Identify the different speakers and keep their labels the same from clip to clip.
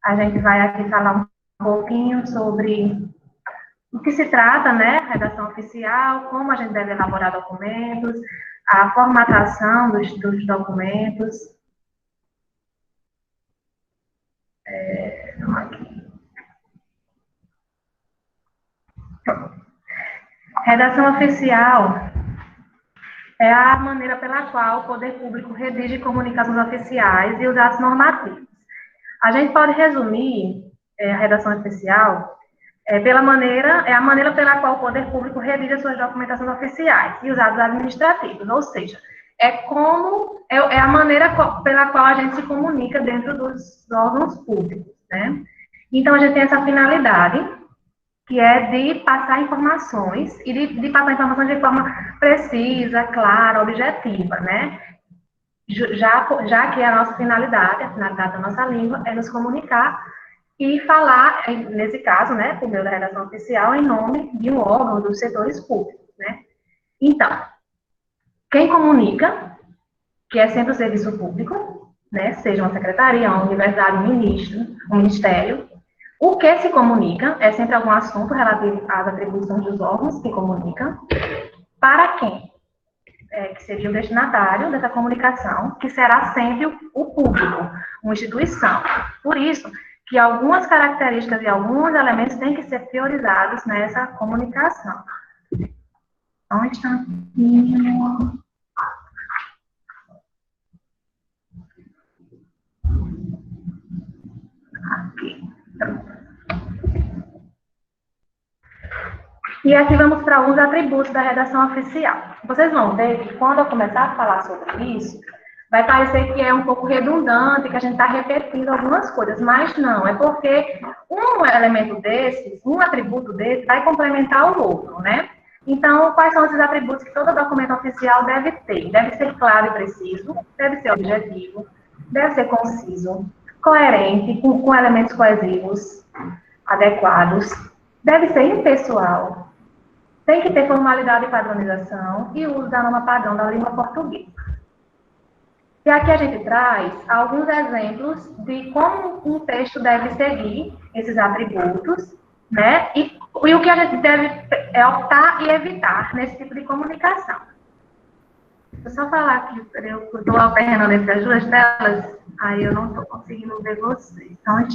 Speaker 1: A gente vai aqui falar um pouquinho sobre o que se trata, né, redação oficial, como a gente deve elaborar documentos, a formatação dos documentos. Redação oficial é a maneira pela qual o poder público redige comunicações oficiais e os atos normativos. A gente pode resumir a redação oficial é a maneira pela qual o poder público redige as suas documentações oficiais e os atos administrativos, ou seja, é a maneira pela qual a gente se comunica dentro dos órgãos públicos, né? Então, a gente tem essa finalidade, que é de passar informações, e de passar informações de forma precisa, clara, objetiva, né? Já que a nossa finalidade, a finalidade da nossa língua, é nos comunicar e falar, nesse caso, né, por meio da redação oficial, em nome de um órgão dos setores públicos, né? Então, quem comunica, que é sempre o serviço público, né, seja uma secretaria, uma universidade, um ministério, o que se comunica é sempre algum assunto relativo às atribuições dos órgãos que comunicam, para quem? Que seria o destinatário dessa comunicação, que será sempre o público, uma instituição. Por isso, que algumas características e alguns elementos têm que ser priorizados nessa comunicação. Só um instantinho. Aqui. E aqui vamos para alguns atributos da redação oficial. Vocês vão ver que quando eu começar a falar sobre isso, vai parecer que é um pouco redundante, que a gente está repetindo algumas coisas, mas não, é porque um elemento desses, um atributo desse, vai complementar o outro, né? Então, quais são esses atributos que todo documento oficial deve ter? Deve ser claro e preciso, deve ser objetivo, deve ser conciso, coerente, com elementos coesivos, adequados, deve ser impessoal, tem que ter formalidade e padronização e uso da norma padrão da língua portuguesa. E aqui a gente traz alguns exemplos de como um texto deve seguir esses atributos, né? E o que a gente deve optar e evitar nesse tipo de comunicação. Vou só falar que eu estou alternando entre as duas telas, aí eu não estou conseguindo ver vocês. Então,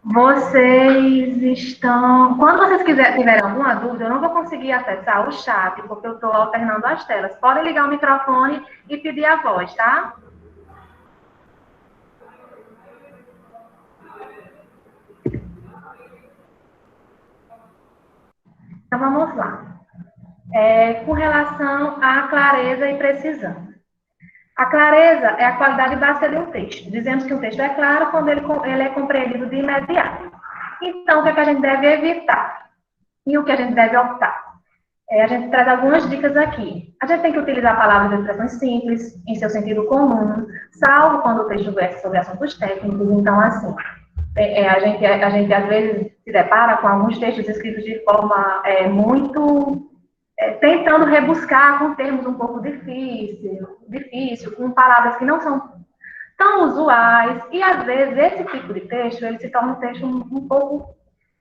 Speaker 1: vocês estão... Quando vocês tiverem alguma dúvida, eu não vou conseguir acessar o chat, porque eu estou alternando as telas. Podem ligar o microfone e pedir a voz, tá? Então, vamos lá. Com relação à clareza e precisão. A clareza é a qualidade básica de um texto. Dizemos que um texto é claro quando ele é compreendido de imediato. Então, o que é que a gente deve evitar? E o que a gente deve optar? A gente traz algumas dicas aqui. A gente tem que utilizar palavras e expressões simples, em seu sentido comum, salvo quando o texto versa sobre assuntos técnicos. Então, assim, a gente às vezes se depara com alguns textos escritos de forma tentando rebuscar com termos um pouco difícil, com palavras que não são tão usuais, e às vezes esse tipo de texto, ele se torna um texto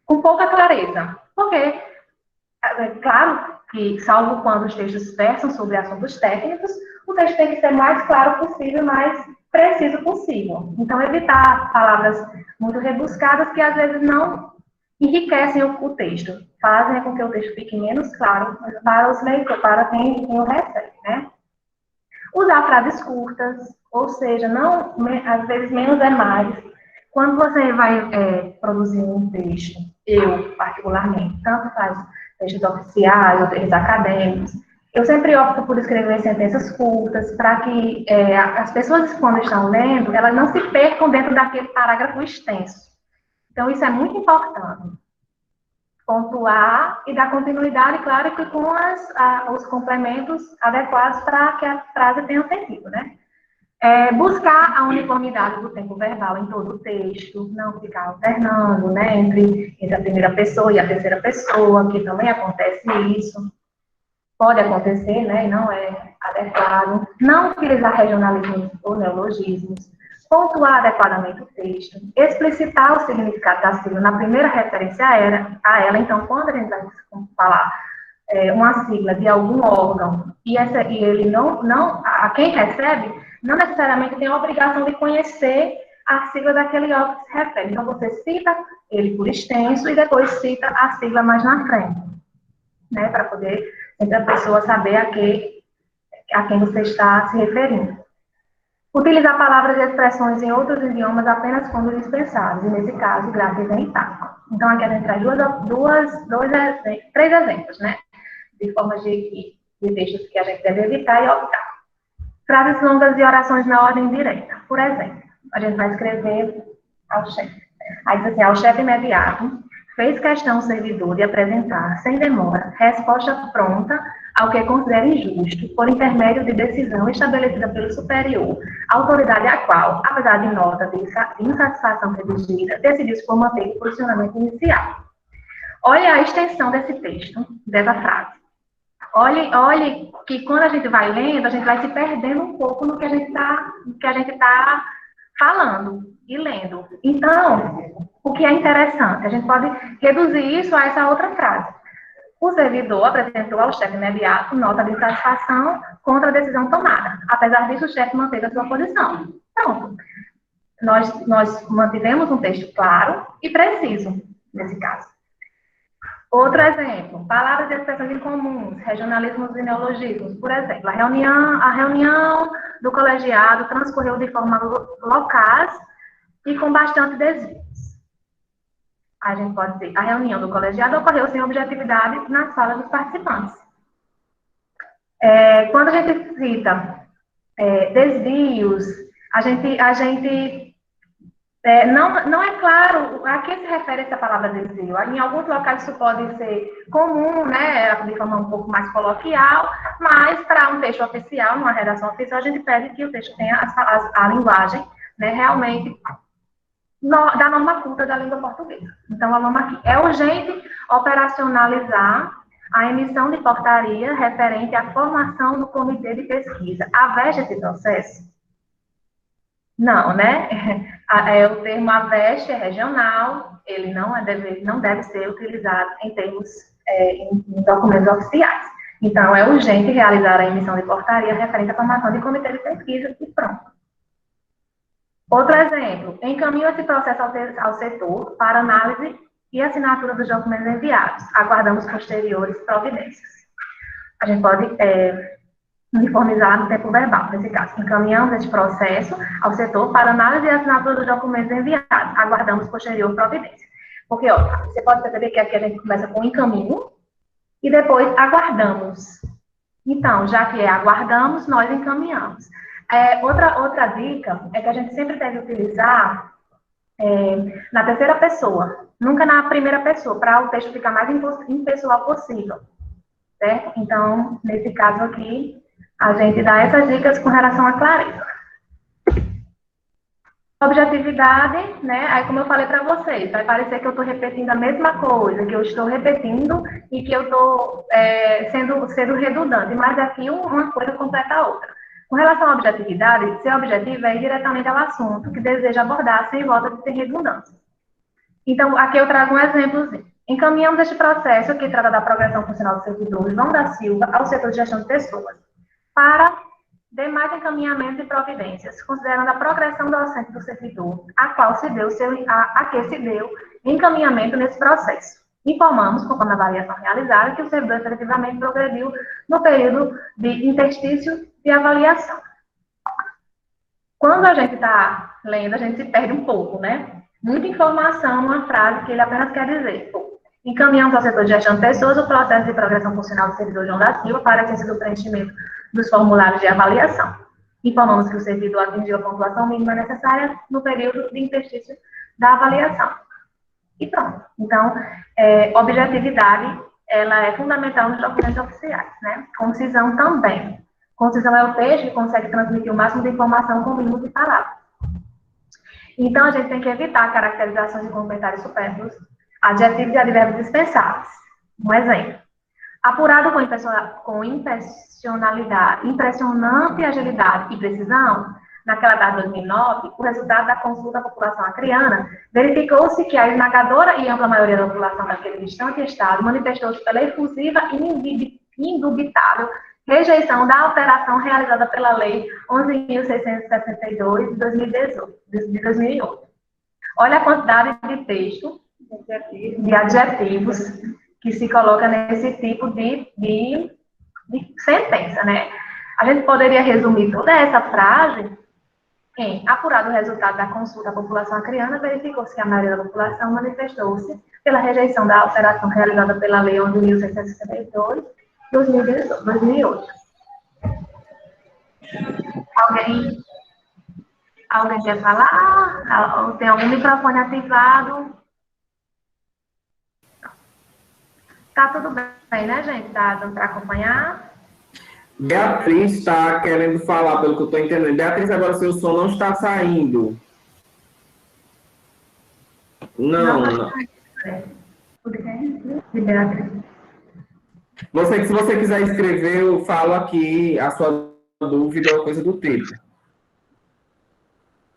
Speaker 1: com pouca clareza. Porque, claro que, salvo quando os textos versam sobre assuntos técnicos, o texto tem que ser mais claro possível, mais preciso possível. Então, evitar palavras muito rebuscadas que às vezes não enriquecem o texto, fazem com que o texto fique menos claro para os leitores, para quem o recebe, né? Usar frases curtas, ou seja, às vezes menos é mais. Quando você vai produzir um texto, eu, particularmente, tanto faz textos oficiais ou textos acadêmicos, eu sempre opto por escrever sentenças curtas, para que as pessoas, quando estão lendo, elas não se percam dentro daquele parágrafo extenso. Então, isso é muito importante. Pontuar e dar continuidade, claro, que com os complementos adequados para que a frase tenha sentido, né? Buscar a uniformidade do tempo verbal em todo o texto, não ficar alternando, né, entre a primeira pessoa e a terceira pessoa, que também acontece isso. Pode acontecer, né, e não é adequado. Não utilizar regionalismos ou neologismos. pontuar adequadamente o texto, explicitar o significado da sigla na primeira referência a ela. Então, quando a gente vai falar uma sigla de algum órgão e ele a quem recebe, não necessariamente tem a obrigação de conhecer a sigla daquele órgão que se refere. Então, você cita ele por extenso e depois cita a sigla mais na frente, né, para poder a pessoa saber a quem você está se referindo. Utilizar palavras e expressões em outros idiomas apenas quando dispensáveis, e nesse caso, grátis em Itálico. Então, aqui a gente traz três exemplos, né, de formas de textos que a gente deve evitar e optar. Frases longas e orações na ordem direta. Por exemplo, a gente vai escrever ao chefe. Aí diz assim, ao chefe imediato, fez questão o servidor de apresentar, sem demora, resposta pronta ao que considera injusto, por intermédio de decisão estabelecida pelo superior, autoridade a qual, apesar de nota de insatisfação redigida, decidiu-se por manter o posicionamento inicial. Olha a extensão desse texto, dessa frase. Olhe que quando a gente vai lendo, a gente vai se perdendo um pouco no que a gente está falando e lendo. Então, o que é interessante, a gente pode reduzir isso a essa outra frase. O servidor apresentou ao chefe imediato nota de insatisfação contra a decisão tomada. Apesar disso, o chefe manteve a sua posição. Pronto. Nós mantivemos um texto claro e preciso, nesse caso. Outro exemplo, palavras e expressões incomuns, regionalismos e neologismos. Por exemplo, a reunião do colegiado transcorreu de forma locaz e com bastante desvios. A gente pode dizer, a reunião do colegiado ocorreu sem objetividade na sala dos participantes. Quando a gente cita desvios, não é claro a que se refere essa palavra desvio. Em alguns locais isso pode ser comum, né, de forma um pouco mais coloquial, mas para um texto oficial, numa redação oficial, a gente pede que o texto tenha a linguagem, né, realmente da norma culta da língua portuguesa. Então, a norma aqui. É urgente operacionalizar a emissão de portaria referente à formação do comitê de pesquisa. Aveste esse processo? Não, né? O termo aveste é regional, ele não deve ser utilizado em termos, em documentos oficiais. Então, é urgente realizar a emissão de portaria referente à formação de comitê de pesquisa e pronto. Outro exemplo, encaminho esse processo ao setor para análise e assinatura dos documentos enviados. Aguardamos posteriores providências. A gente pode uniformizar no tempo verbal, nesse caso. Encaminhamos esse processo ao setor para análise e assinatura dos documentos enviados. Aguardamos posterior providência. Porque, ó, você pode perceber que aqui a gente começa com encaminho e depois aguardamos. Então, já que aguardamos, nós encaminhamos. Outra dica é que a gente sempre deve utilizar na terceira pessoa, nunca na primeira pessoa, para o texto ficar mais impessoal possível, certo? Então, nesse caso aqui, a gente dá essas dicas com relação à clareza. Objetividade, né? Aí, como eu falei para vocês, vai parecer que eu estou repetindo a mesma coisa, que eu estou repetindo e que eu estou sendo redundante, mas aqui uma coisa completa a outra. Com relação à objetividade, ser objetivo é ir diretamente ao assunto que deseja abordar sem volta de ter redundância. Então, aqui eu trago um exemplozinho. Encaminhamos este processo, que trata da progressão funcional do servidor João da Silva, ao setor de gestão de pessoas, para demais encaminhamentos e providências, considerando a progressão docente do servidor, a que se deu encaminhamento nesse processo. Informamos, conforme a avaliação realizada, que o servidor efetivamente progrediu no período de interstício de avaliação. Quando a gente está lendo, a gente se perde um pouco, né? Muita informação numa frase que ele apenas quer dizer. Encaminhamos ao setor de gestão de pessoas o processo de progressão funcional do servidor João da Silva para a ciência do preenchimento dos formulários de avaliação. Informamos que o servidor atingiu a pontuação mínima necessária no período de interstício da avaliação. E pronto. Então, objetividade, ela é fundamental nos documentos oficiais, né? Concisão também. Concisão é o texto que consegue transmitir o máximo de informação com o mínimo de palavras. Então, a gente tem que evitar caracterizações e comentários supérfluos, adjetivos e advérbios dispensáveis. Um exemplo. Apurado com impressionante agilidade e precisão, naquela data de 2009, o resultado da consulta à população acreana, verificou-se que a esmagadora e ampla maioria da população daquele distante estado manifestou-se pela efusiva e indubitável rejeição da alteração realizada pela Lei 11.662 de 2008. Olha a quantidade de texto, de adjetivos, que se coloca nesse tipo de sentença, né? A gente poderia resumir toda essa frase em: apurado o resultado da consulta à população acreana, verificou-se que a maioria da população manifestou-se pela rejeição da alteração realizada pela Lei 11.662 de 2008. Alguém quer falar? Tem algum microfone ativado? Tá tudo bem, né, gente? Tá dando para acompanhar?
Speaker 2: Beatriz está querendo falar, pelo que eu estou entendendo. Beatriz, agora seu som não está saindo. Não.
Speaker 1: De Beatriz.
Speaker 2: Se você quiser escrever, eu falo aqui a sua dúvida ou coisa do tipo.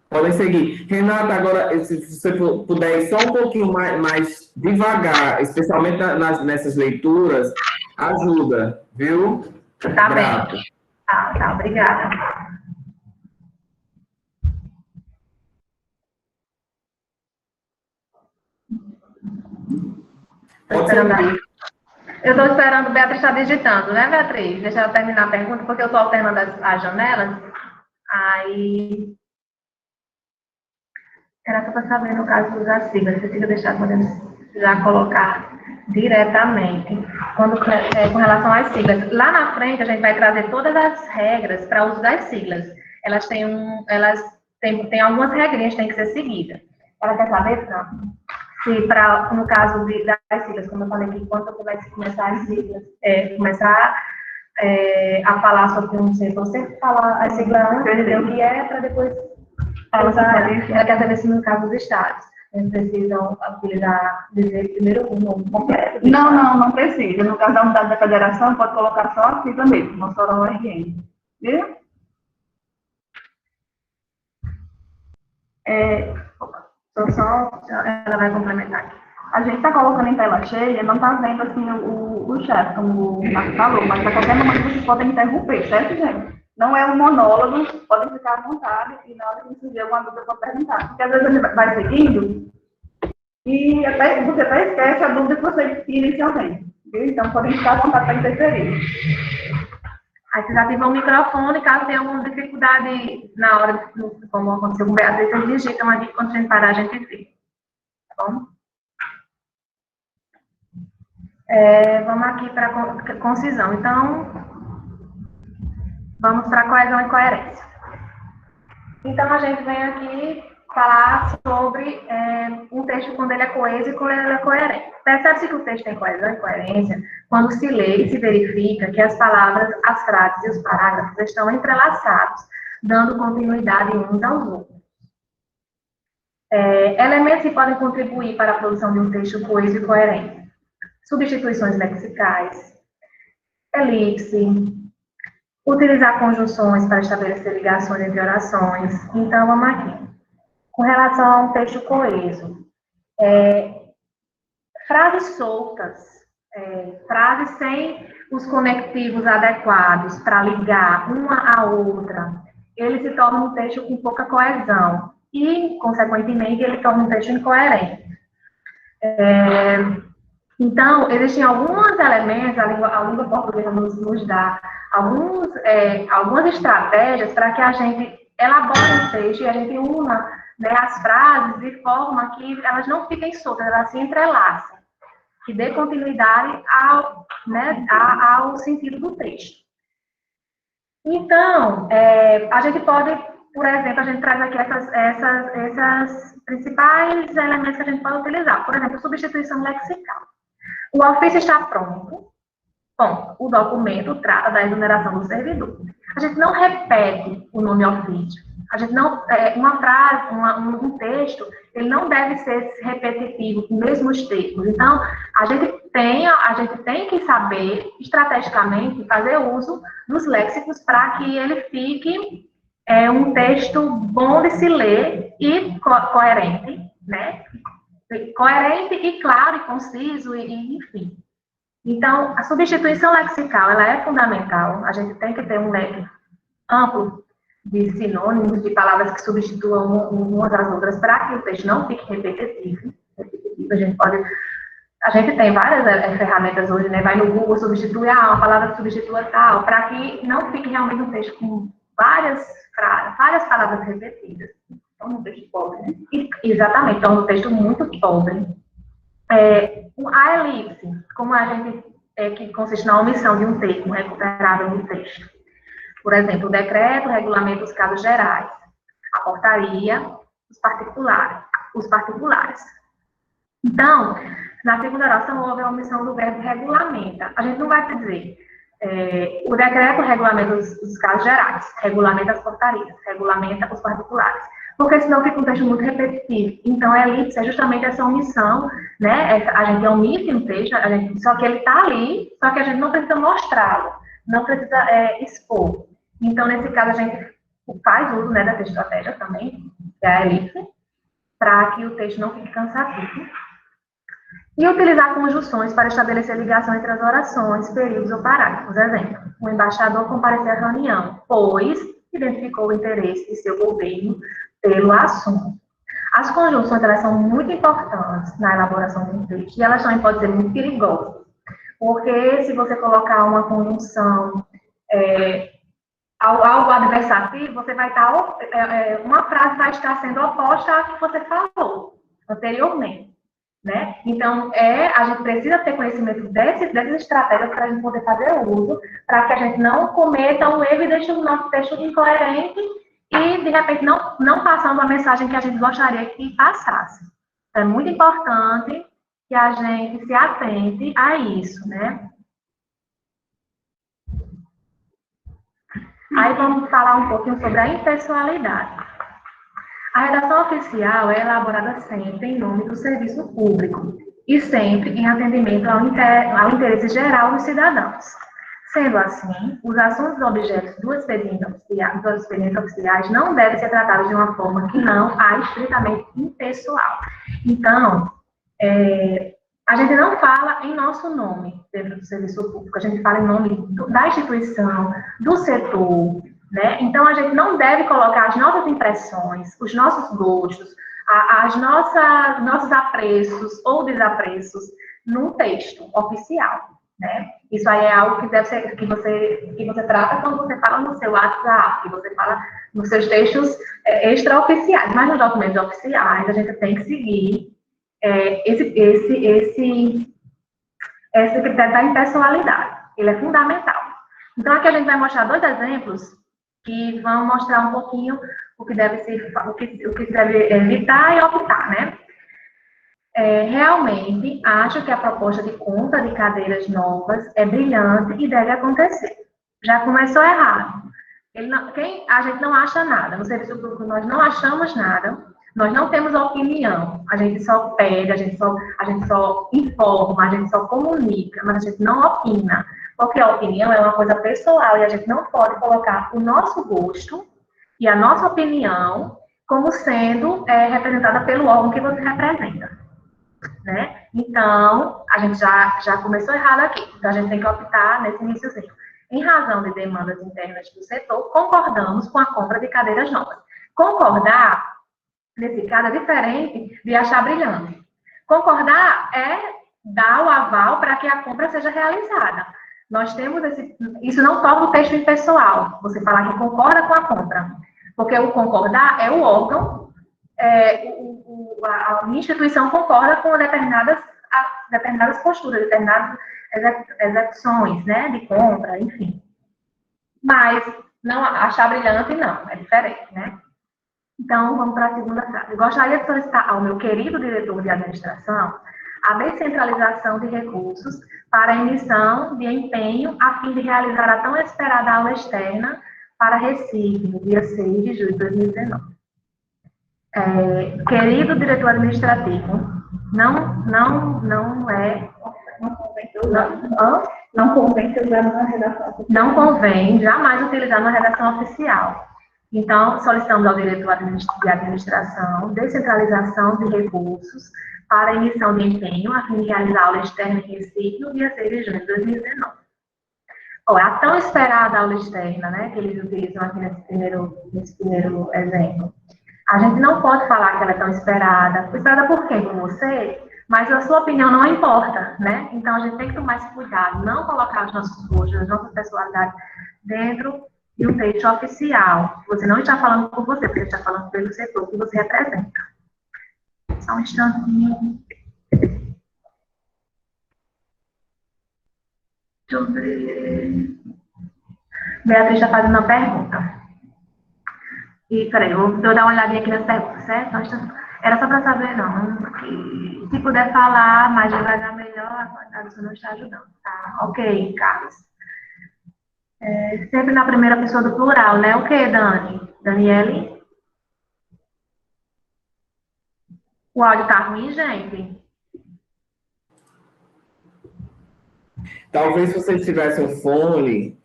Speaker 2: Podem seguir. Renata, agora, se você puder ir só um pouquinho mais devagar, especialmente nessas leituras, ajuda, viu?
Speaker 1: Tá bem. Tá, obrigada. Eu estou esperando, Beatriz está digitando, né, Beatriz? Deixa ela terminar a pergunta, porque eu estou alternando as janelas. Aí, era só para saber, no caso das siglas, se fica deixar, podemos já colocar diretamente. Com relação às siglas. Lá na frente, a gente vai trazer todas as regras para o uso das siglas. Elas têm algumas regrinhas que têm que ser seguidas. Ela quer saber, Fran? Se no caso das siglas, como eu falei aqui, quando você vai começar as siglas, a falar sobre um ser, você falar a sigla antes, dizer o que é, para depois usar. Ela quer saber se no caso dos estados, eles precisam dizer primeiro o nome completo.
Speaker 3: Não precisa. No caso da unidade da federação, pode colocar só a sigla mesmo, Mossoró RN. Viu?
Speaker 1: Ela vai complementar aqui.
Speaker 3: A gente está colocando em tela cheia, não está vendo assim o chat, como o Marcos falou, mas a qualquer momento vocês podem interromper, certo, gente? Não é um monólogo, podem ficar à vontade e na hora que surgir alguma dúvida pode perguntar. Porque às vezes a gente vai seguindo e você até esquece a dúvida que você tinha inicialmente. Viu? Então podem ficar à vontade para interferir.
Speaker 1: Aí vocês ativam o microfone, caso tenha alguma dificuldade na hora, como aconteceu com o Beatriz, vocês digitam aqui, quando a gente parar, a gente vê. Tá bom? Vamos aqui para concisão. Então, vamos para coesão e coerência. Então, a gente vem aqui falar sobre um texto quando ele é coeso e quando ele é coerente. Percebe-se que o texto tem coesão e coerência quando se lê e se verifica que as palavras, as frases e os parágrafos estão entrelaçados, dando continuidade uns aos outros. Elementos que podem contribuir para a produção de um texto coeso e coerente: substituições lexicais, elipse, utilizar conjunções para estabelecer ligações entre orações. Então, vamos aqui. Com relação a um texto coeso, frases soltas, frases sem os conectivos adequados para ligar uma à outra, ele se torna um texto com pouca coesão e, consequentemente, ele torna um texto incoerente. Então, existem alguns elementos, a língua portuguesa nos dá algumas estratégias para que a gente elabore um texto e a gente una, né, as frases de forma que elas não fiquem soltas, elas se entrelaçam, que dê continuidade ao sentido do texto. Então, a gente pode, por exemplo, a gente traz aqui essas principais elementos que a gente pode utilizar. Por exemplo, substituição lexical. O ofício está pronto. Bom, o documento trata da exoneração do servidor. A gente não repete o nome ofício. A gente não, uma frase, um texto, ele não deve ser repetitivo com os mesmos termos. Então, a gente tem que saber, estrategicamente, fazer uso dos léxicos para que ele fique é um texto bom de se ler e coerente, né? Coerente e claro e conciso, enfim. Então, a substituição lexical, ela é fundamental. A gente tem que ter um leque amplo de sinônimos, de palavras que substituam umas às outras, para que o texto não fique repetitivo. A gente tem várias ferramentas hoje, né? Vai no Google, substitui uma palavra que substitua tal, para que não fique realmente um texto com várias palavras repetidas.
Speaker 3: Então, um texto pobre, né?
Speaker 1: Exatamente, então um texto muito pobre. A elipse, como a gente, que consiste na omissão de um termo recuperável no texto. Por exemplo, o decreto regulamenta os casos gerais, a portaria, os particulares. Então, na segunda oração, houve a omissão do verbo regulamenta. A gente não vai dizer, o decreto regulamenta os casos gerais, regulamenta as portarias, regulamenta os particulares, porque senão fica um texto muito repetitivo. Então, a elipse é justamente essa omissão, né? A gente omite um texto, só que ele está ali, só que a gente não precisa mostrá-lo, não precisa expor. Então, nesse caso, a gente faz uso, né, dessa estratégia também, que é a elipse, para que o texto não fique cansativo. E utilizar conjunções para estabelecer ligação entre as orações, períodos ou parágrafos. Exemplo, o embaixador compareceu à reunião, pois identificou o interesse de seu governo pelo assunto. As conjunções, elas são muito importantes na elaboração de um texto, e elas também podem ser muito perigosas, porque se você colocar uma conjunção algo adversativo, você vai estar, uma frase vai estar sendo oposta à que você falou anteriormente. Né? Então, a gente precisa ter conhecimento dessas estratégias para a gente poder fazer uso, para que a gente não cometa um erro e deixe o nosso texto incoerente e, de repente, não passando a mensagem que a gente gostaria que passasse. É muito importante que a gente se atente a isso, né? Aí vamos falar um pouquinho sobre a impessoalidade. A redação oficial é elaborada sempre em nome do serviço público e sempre em atendimento ao interesse geral dos cidadãos. Sendo assim, os assuntos e objetos dos expedientes oficiais não devem ser tratados de uma forma que não há estritamente impessoal. Então, a gente não fala em nosso nome dentro do serviço público, a gente fala em nome da instituição, do setor, né? Então, a gente não deve colocar as nossas impressões, os nossos gostos, nossos apreços ou desapreços num texto oficial, né? Isso aí é algo que deve ser, que você trata quando você fala no seu WhatsApp, que você fala nos seus textos extraoficiais, mas nos documentos oficiais a gente tem que seguir esse critério da impessoalidade. Ele é fundamental. Então, aqui a gente vai mostrar 2 exemplos que vão mostrar um pouquinho o que se deve evitar e optar, né? Realmente, acho que a proposta de compra de cadeiras novas é brilhante e deve acontecer. Já começou errado. A gente não acha nada. No serviço público, nós não achamos nada. Nós não temos opinião. A gente só pede, a gente só informa, a gente só comunica, mas a gente não opina. Porque a opinião é uma coisa pessoal e a gente não pode colocar o nosso gosto e a nossa opinião como sendo representada pelo órgão que você representa, né? Então, a gente já começou errado aqui. Então, a gente tem que optar nesse iniciozinho. Em razão de demandas internas do setor, concordamos com a compra de cadeiras novas. Concordar, nesse caso, é diferente de achar brilhante. Concordar é dar o aval para que a compra seja realizada. Nós temos isso não torna o texto impessoal, você falar que concorda com a compra, porque o concordar é o órgão, a instituição concorda com determinadas posturas, determinadas execuções, né, de compra, enfim. Mas não achar brilhante, não, é diferente, né? Então, vamos para a segunda frase. Gostaria de solicitar ao meu querido diretor de administração a descentralização de recursos para a emissão de empenho a fim de realizar a tão esperada aula externa para Recife, no dia 6 de julho de 2019. Querido diretor administrativo, não convém jamais utilizar na redação oficial. Então, solicitamos ao diretor de administração descentralização de recursos para a emissão de empenho a fim de realizar a aula externa em Recife no dia 6 de junho de 2019. A tão esperada aula externa, né, que eles utilizam aqui nesse primeiro exemplo. A gente não pode falar que ela é tão esperada. Esperada por quem? Por você? Mas a sua opinião não importa, né? Então, a gente tem que tomar esse cuidado, não colocar os nossos gostos, as nossas personalidades dentro de um texto oficial. Você não está falando por você, porque está falando pelo setor que você representa. Só um instantinho. Deixa eu ver. Beatriz está fazendo uma pergunta. E, peraí, eu vou dar uma olhadinha aqui nas perguntas, certo? Era só para saber, não. Que, se puder falar mais devagar, melhor, a você não está ajudando, tá? Ok, Carlos. Sempre na primeira pessoa do plural, né? O que, Dani? Daniele? O áudio tá ruim, gente?
Speaker 2: Talvez se vocês tivessem um fone,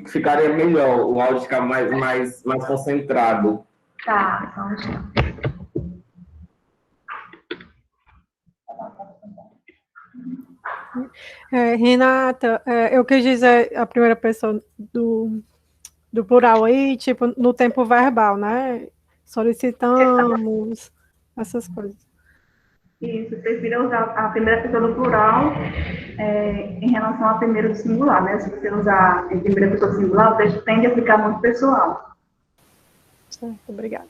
Speaker 2: ficaria melhor, o áudio ficar mais concentrado.
Speaker 1: Tá, só um instante.
Speaker 4: Renata, eu quis dizer a primeira pessoa do plural aí, tipo, no tempo verbal, né? Solicitamos, essas coisas.
Speaker 3: Isso, prefiro usar a primeira pessoa do plural em relação ao primeiro do singular, né? Se você usar em primeira pessoa do singular, o texto tende a ficar muito pessoal.
Speaker 4: Certo, obrigada.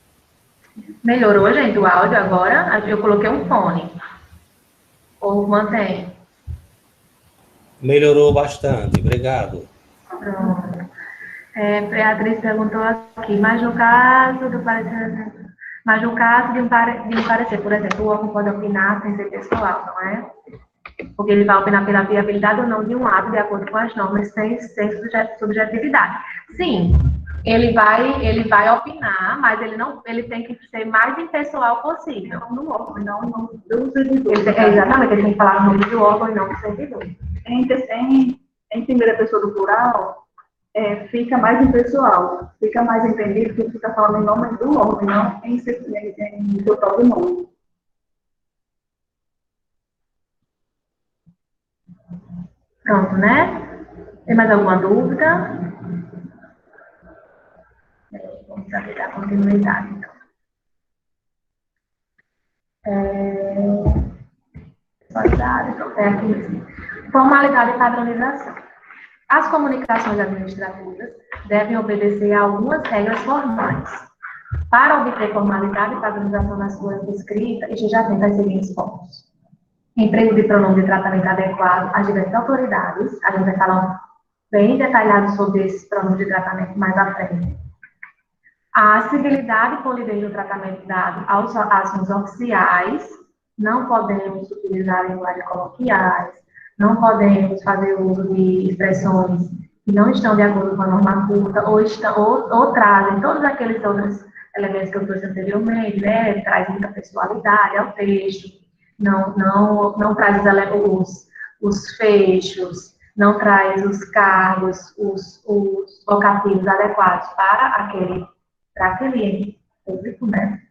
Speaker 1: Melhorou, gente, o áudio agora? Eu coloquei um fone. Ou mantém?
Speaker 5: Melhorou bastante, obrigado.
Speaker 1: Pronto. Beatriz perguntou aqui, mas no caso de um parecer, por exemplo, o órgão pode opinar sem ser pessoal, não é? Porque ele vai opinar pela viabilidade ou não de um ato de acordo com as normas, sem subjetividade. Sim, ele vai opinar, mas ele tem que ser mais impessoal possível.
Speaker 3: No órgão, não do servidor.
Speaker 1: Exatamente, ele tem que falar no nome do órgão e não do servidor.
Speaker 3: Em primeira pessoa do plural, fica mais impessoal, fica mais entendido que fica falando em nome do órgão, não em seu próprio nome.
Speaker 1: Pronto, né? Tem mais alguma dúvida? Vamos saber a continuidade, então. Aqui mesmo. Formalidade e padronização. As comunicações administrativas devem obedecer a algumas regras formais. Para obter formalidade e padronização na sua escrita, este já tem as seguintes pontos. Emprego de pronome de tratamento adequado às diversas autoridades. A gente vai falar bem detalhado sobre esses pronomes de tratamento mais à frente. A civilidade e polidez do tratamento dado aos assuntos oficiais. Não podemos utilizar linguagens coloquiais, não podemos fazer uso de expressões que não estão de acordo com a norma culta ou trazem todos aqueles outros elementos que eu trouxe anteriormente, né? Traz muita pessoalidade ao texto, não traz os fechos, não traz os cargos, os vocativos adequados para aquele público, né?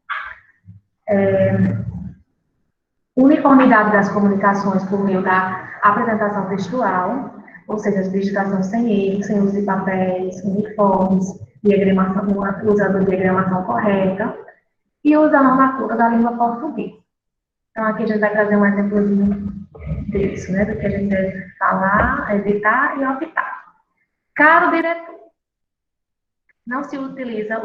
Speaker 1: Uniformidade das comunicações por meio da apresentação textual, ou seja, as digitações sem erro, sem uso de papéis, uniformes, usando a diagramação correta, e usa a normativa da língua portuguesa. Então, aqui a gente vai trazer um exemplozinho disso, né, do que a gente deve falar, evitar e optar. Caro diretor, não se utiliza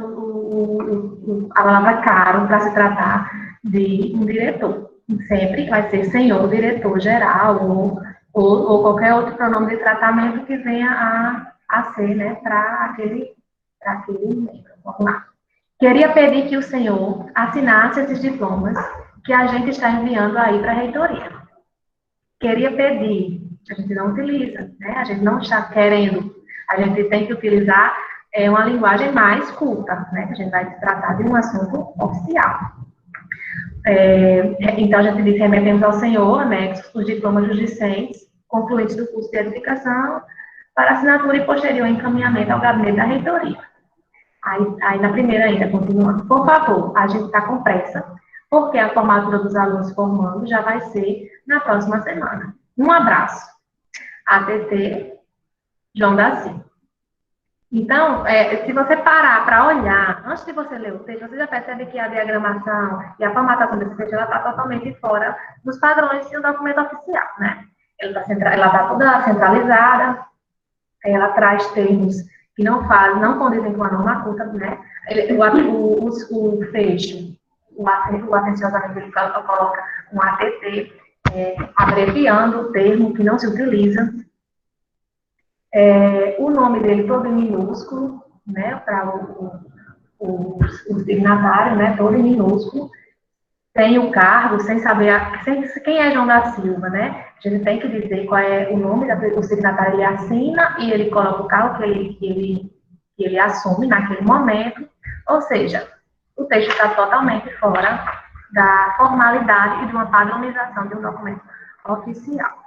Speaker 1: a palavra caro para se tratar de um diretor. Sempre vai ser senhor diretor geral ou qualquer outro pronome de tratamento que venha a ser, né, para aquele membro. Vamos lá. Queria pedir que o senhor assinasse esses diplomas que a gente está enviando aí para a reitoria. Queria pedir, a gente não utiliza, né, a gente não está querendo, a gente tem que utilizar uma linguagem mais culta, né, que a gente vai tratar de um assunto oficial. Então, a gente diz, remetemos ao senhor, anexos, os diplomas dos discentes, concluintes do curso de edificação, para assinatura e posterior encaminhamento ao gabinete da reitoria. Aí na primeira ainda, continuando. Por favor, a gente está com pressa, porque a formatura dos alunos formando já vai ser na próxima semana. Um abraço. ATT, João da Silva. Então, se você parar para olhar, antes de você ler o texto, você já percebe que a diagramação e a formatação desse texto está totalmente fora dos padrões de um documento oficial, né? Ela está toda centralizada, ela traz termos que não condizem com a norma culta, né? O fecho, o atenciosamente ele coloca um ATT, abreviando o termo que não se utiliza. O nome dele todo em minúsculo, né, para o signatário, né, todo em minúsculo. Tem o cargo, sem saber quem é João da Silva, né? A gente tem que dizer qual é o nome do signatário, ele assina e ele coloca o cargo que ele assume naquele momento. Ou seja, o texto está totalmente fora da formalidade e de uma padronização de um documento oficial.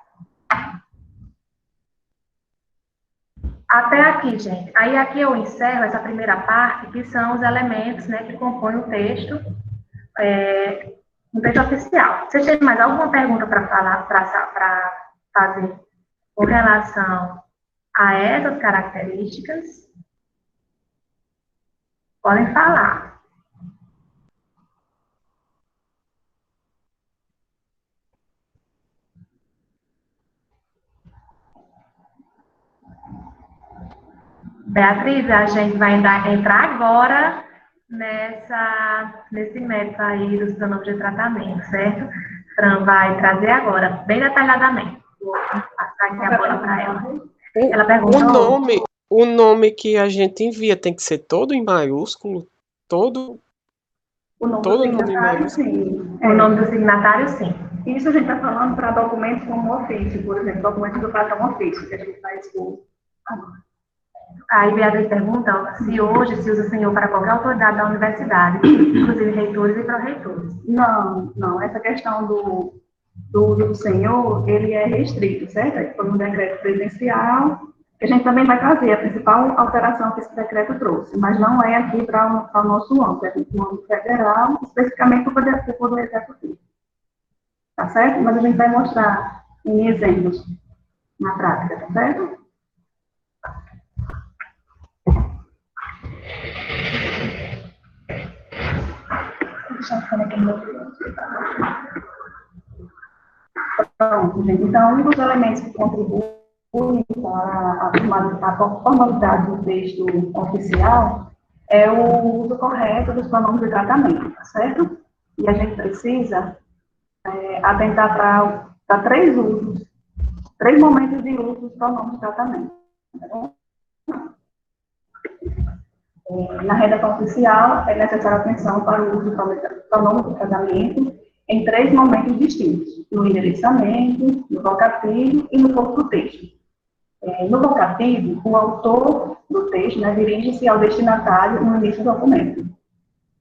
Speaker 1: Até aqui, gente. Aí aqui eu encerro essa primeira parte, que são os elementos, né, que compõem o texto, no texto oficial. Vocês têm mais alguma pergunta para fazer com relação a essas características? Podem falar. Beatriz, a gente vai entrar agora nesse método aí dos pronomes de tratamento, certo? Fran vai trazer agora, bem detalhadamente. Vou passar aqui a bola para ela. Ela perguntou...
Speaker 6: O nome que a gente envia tem que ser todo em maiúsculo? Todo
Speaker 3: O nome
Speaker 6: todo
Speaker 3: do
Speaker 6: nome em
Speaker 3: signatário,
Speaker 6: maiúsculo?
Speaker 3: sim.
Speaker 1: O nome do signatário, sim.
Speaker 3: Isso a gente está falando para documentos como ofício, por exemplo, documentos do patrão ofício, que a gente faz por...
Speaker 1: Aí Beatriz pergunta se hoje se usa senhor para qualquer autoridade da universidade, inclusive reitores e pró-reitores.
Speaker 3: Não. Essa questão do uso do senhor, ele é restrito, certo? Foi um decreto presidencial, que a gente também vai trazer a principal alteração que esse decreto trouxe, mas não é aqui para o nosso âmbito, é no âmbito federal, especificamente para o Poder Executivo. Tá certo? Mas a gente vai mostrar em exemplos na prática, tá certo? Pronto, gente. Então, um dos elementos que contribuem para a formalidade do texto oficial é o uso correto dos pronomes de tratamento, tá certo? E a gente precisa atentar para três momentos de uso dos pronomes de tratamento. Tá bom? Na redação oficial, é necessária atenção para o uso do pronome de tratamento em três momentos distintos: no endereçamento, no vocativo e no corpo do texto. No vocativo, o autor do texto, né, dirige-se ao destinatário no início do documento.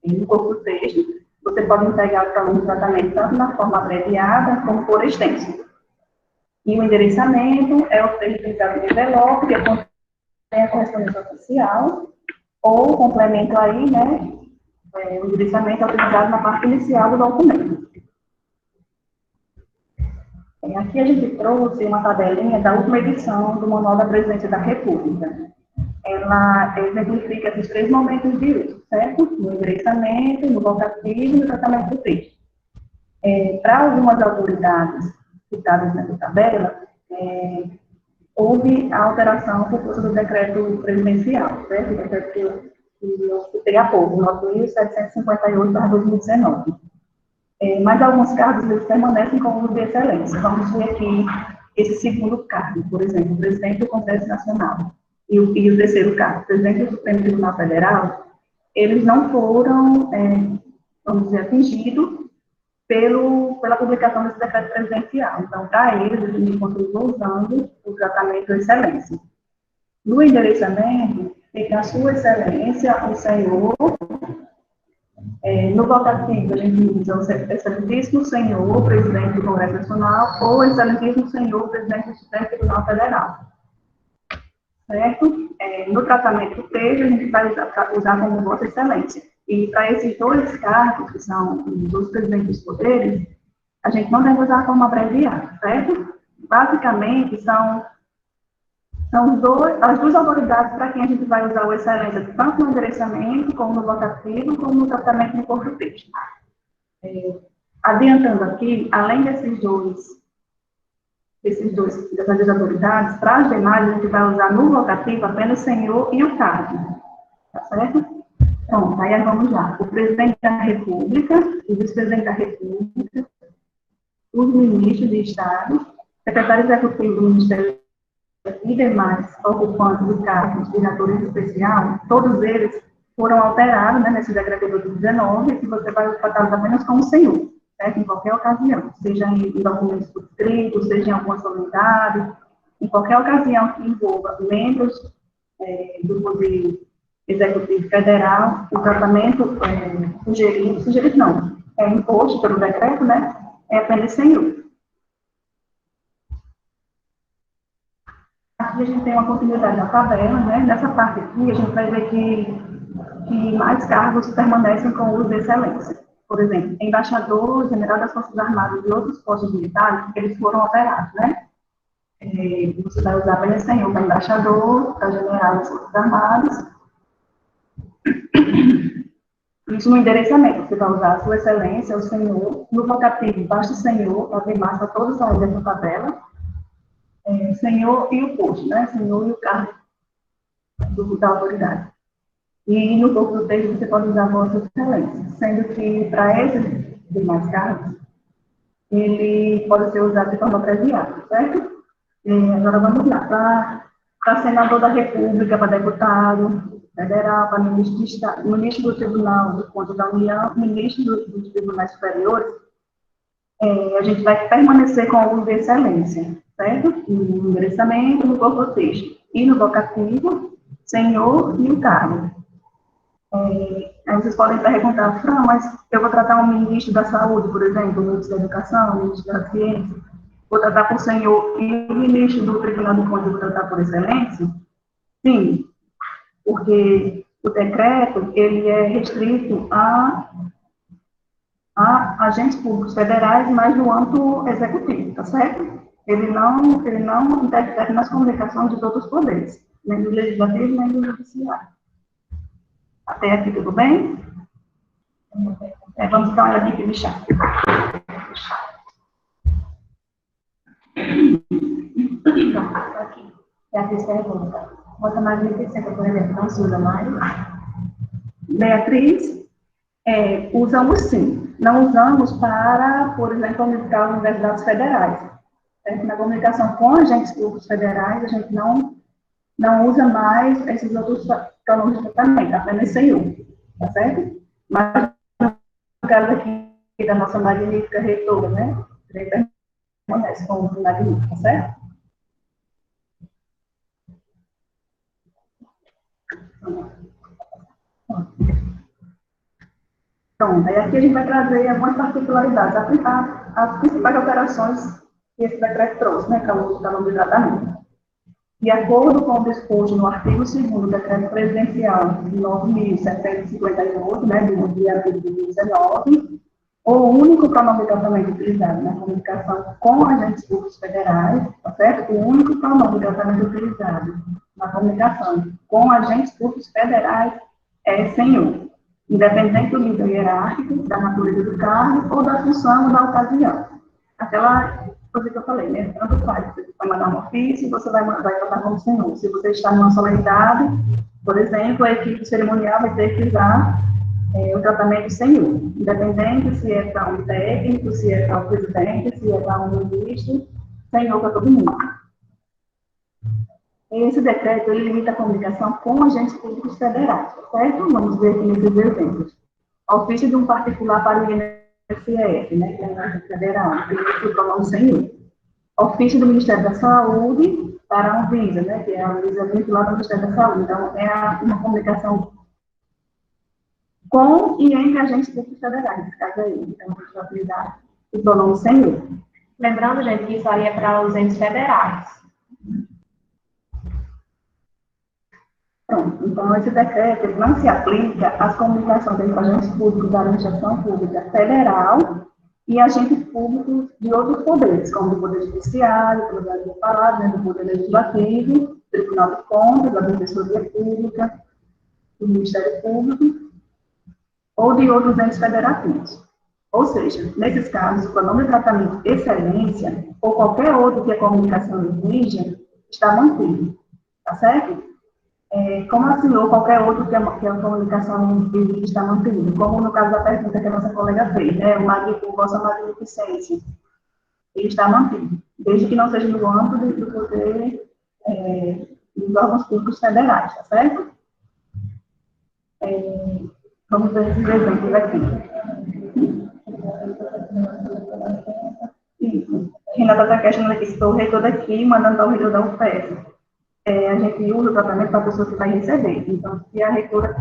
Speaker 3: E no corpo do texto, você pode integrar o pronome de tratamento tanto na forma abreviada como por extenso. E o endereçamento é o texto utilizado no envelope, que contém a correspondência oficial, ou complemento aí, né, o endereçamento é utilizado na parte inicial do documento. Aqui a gente trouxe uma tabelinha da última edição do Manual da Presidência da República. Ela exemplifica esses três momentos de uso, certo? No endereçamento, no vocativo e no tratamento do texto. Para algumas autoridades citadas nessa tabela, houve a alteração por força do decreto presidencial, certo? O decreto que eu citei há pouco, 9.758/2019. Mas alguns cargos eles permanecem como de excelência. Vamos ver aqui esse segundo cargo, por exemplo, o presidente do Congresso Nacional e o terceiro cargo, o presidente do Supremo Tribunal Federal, eles não foram, vamos dizer, atingidos pela publicação desse decreto presidencial. Então, para eles, a gente continua usando o tratamento de excelência. No endereçamento, fica a sua excelência, o senhor. No vocativo, a gente usa o excelentíssimo senhor, presidente do Congresso Nacional, ou excelentíssimo senhor, presidente do Supremo Tribunal Federal. certo? No tratamento do texto, a gente vai usar como Vossa Excelência. E para esses dois cargos, que são os dois presidentes dos poderes, a gente não deve usar como abreviado, certo? Basicamente, são as duas autoridades para quem a gente vai usar o Excelência, tanto no endereçamento, como no vocativo, como no tratamento no corpo do texto. Adiantando aqui, além dessas duas autoridades, para as demais, a gente vai usar no vocativo apenas o senhor e o cargo, tá certo? Pronto, aí vamos lá. O presidente da República, o vice-presidente da República, os ministros de Estado, secretário executivo do Ministério e demais ocupantes de cargos de natureza especial, todos eles foram alterados, né, nesse decreto de 2019, que você vai tratar apenas como senhor, certo? Em qualquer ocasião, seja em documentos subscritos, seja em alguma solenidade, em qualquer ocasião que envolva membros do Poder Executivo Federal, o tratamento sugerido não, imposto pelo decreto, né, é apenas senhor. Aqui a gente tem uma continuidade da tabela, né? Nessa parte aqui, a gente vai ver que mais cargos permanecem com o uso de excelência. Por exemplo, embaixador, general das Forças Armadas e outros postos militares, eles foram alterados, né? Você vai usar apenas senhor para embaixador, para general das Forças Armadas. Isso no endereçamento, você vai usar a sua excelência, o senhor. No vocativo, basta o senhor, para ver mais para todos saírem dessa tabela. Senhor e o posto, né? Senhor e o cargo da autoridade. E no corpo do texto você pode usar a Vossa Excelência, sendo que para esses demais cargos, ele pode ser usado de forma abreviada, certo? Agora vamos lá, para senador da República, para deputado federal, para ministro de Estado, ministro do Tribunal de Contas da União, ministro dos Tribunais Superiores, a gente vai permanecer com o uso de excelência, certo? No endereçamento, no corpo do texto. E no vocativo, senhor e o cargo. Aí vocês podem perguntar, Fran, mas eu vou tratar um ministro da Saúde, por exemplo, o ministro da Educação, o ministro da Ciência, vou tratar por senhor e o ministro do Tribunal de Contas vou tratar por excelência? Sim, porque o decreto, ele é restrito a agentes públicos federais, mas no âmbito executivo, tá certo? Ele não interfere nas comunicações de outros poderes, nem do legislativo, nem do judiciário. Até aqui tudo bem? Vamos dar uma olhadinha aqui no chat. Então, aqui. É a terceira pergunta. Bota mais 1.600, por exemplo, não se usa mais. Beatriz, usamos sim. Não usamos para, por exemplo, comunicar universidades federais. Certo? Na comunicação com agentes públicos federais, a gente não usa mais esses outros pronomes de tratamento, apenas senhor, tá certo? Mas, no caso aqui da nossa magnífica reitora, né? Permanece com o magnífico, tá certo? Então, aí aqui a gente vai trazer algumas particularidades, as principais alterações que esse decreto trouxe, né, que é o uso da nome de tratamento. De acordo com o disposto no artigo 2º do Decreto Presidencial de 9.758, né, do dia de 2019, o único pronome de tratamento utilizado na comunicação com agentes públicos federais, tá certo? O único pronome de tratamento utilizado na comunicação com agentes públicos federais é senhor, independente do nível hierárquico, da natureza do cargo ou da função ou da ocasião. Aquela coisa que eu falei, né? Tanto faz. Você vai mandar um ofício, você vai tratar como senhor. Se você está numa solenidade, por exemplo, a equipe cerimonial vai ter que usar o tratamento senhor, independente se é para um técnico, se é para o presidente, se é para um ministro, senhor para todo mundo. Esse decreto, ele limita a comunicação com agentes públicos federais, certo? Vamos ver aqui nesses exemplos. Ofício de um particular para o INSS, né, que é a agência federal, que é o pronome senhor. Ofício do Ministério da Saúde para a Anvisa, né, que é a Anvisa vinculada ao Ministério da Saúde. Então, é uma comunicação com e entre agentes públicos federais, nesse caso aí. Então, a gente vai utilizar o pronome senhor.
Speaker 1: Lembrando, gente, que isso aí é para os entes federais.
Speaker 3: Pronto, então esse decreto ele não se aplica às comunicações entre agentes públicos da administração pública federal e agentes públicos de outros poderes, como do Poder Judiciário, como já havia falado, né, do Poder Legislativo, Tribunal de Contas, da Defensoria Pública, do Ministério Público, ou de outros entes federativos. Ou seja, nesses casos, o nome de tratamento excelência, ou qualquer outro que a comunicação exija, está mantido, tá certo? Como assim, ou qualquer outro que a comunicação exija está mantido? Como no caso da pergunta que a nossa colega fez, né? O vossa magnificência, ele está mantido, desde que não seja no âmbito do poder dos órgãos públicos federais, tá certo? Vamos ver esses exemplos aqui. Isso. Renata está questionando aqui se estou o reitor daqui, mandando ao reitor da UFES. A gente usa o tratamento para a pessoa que vai receber. Então, se a reitora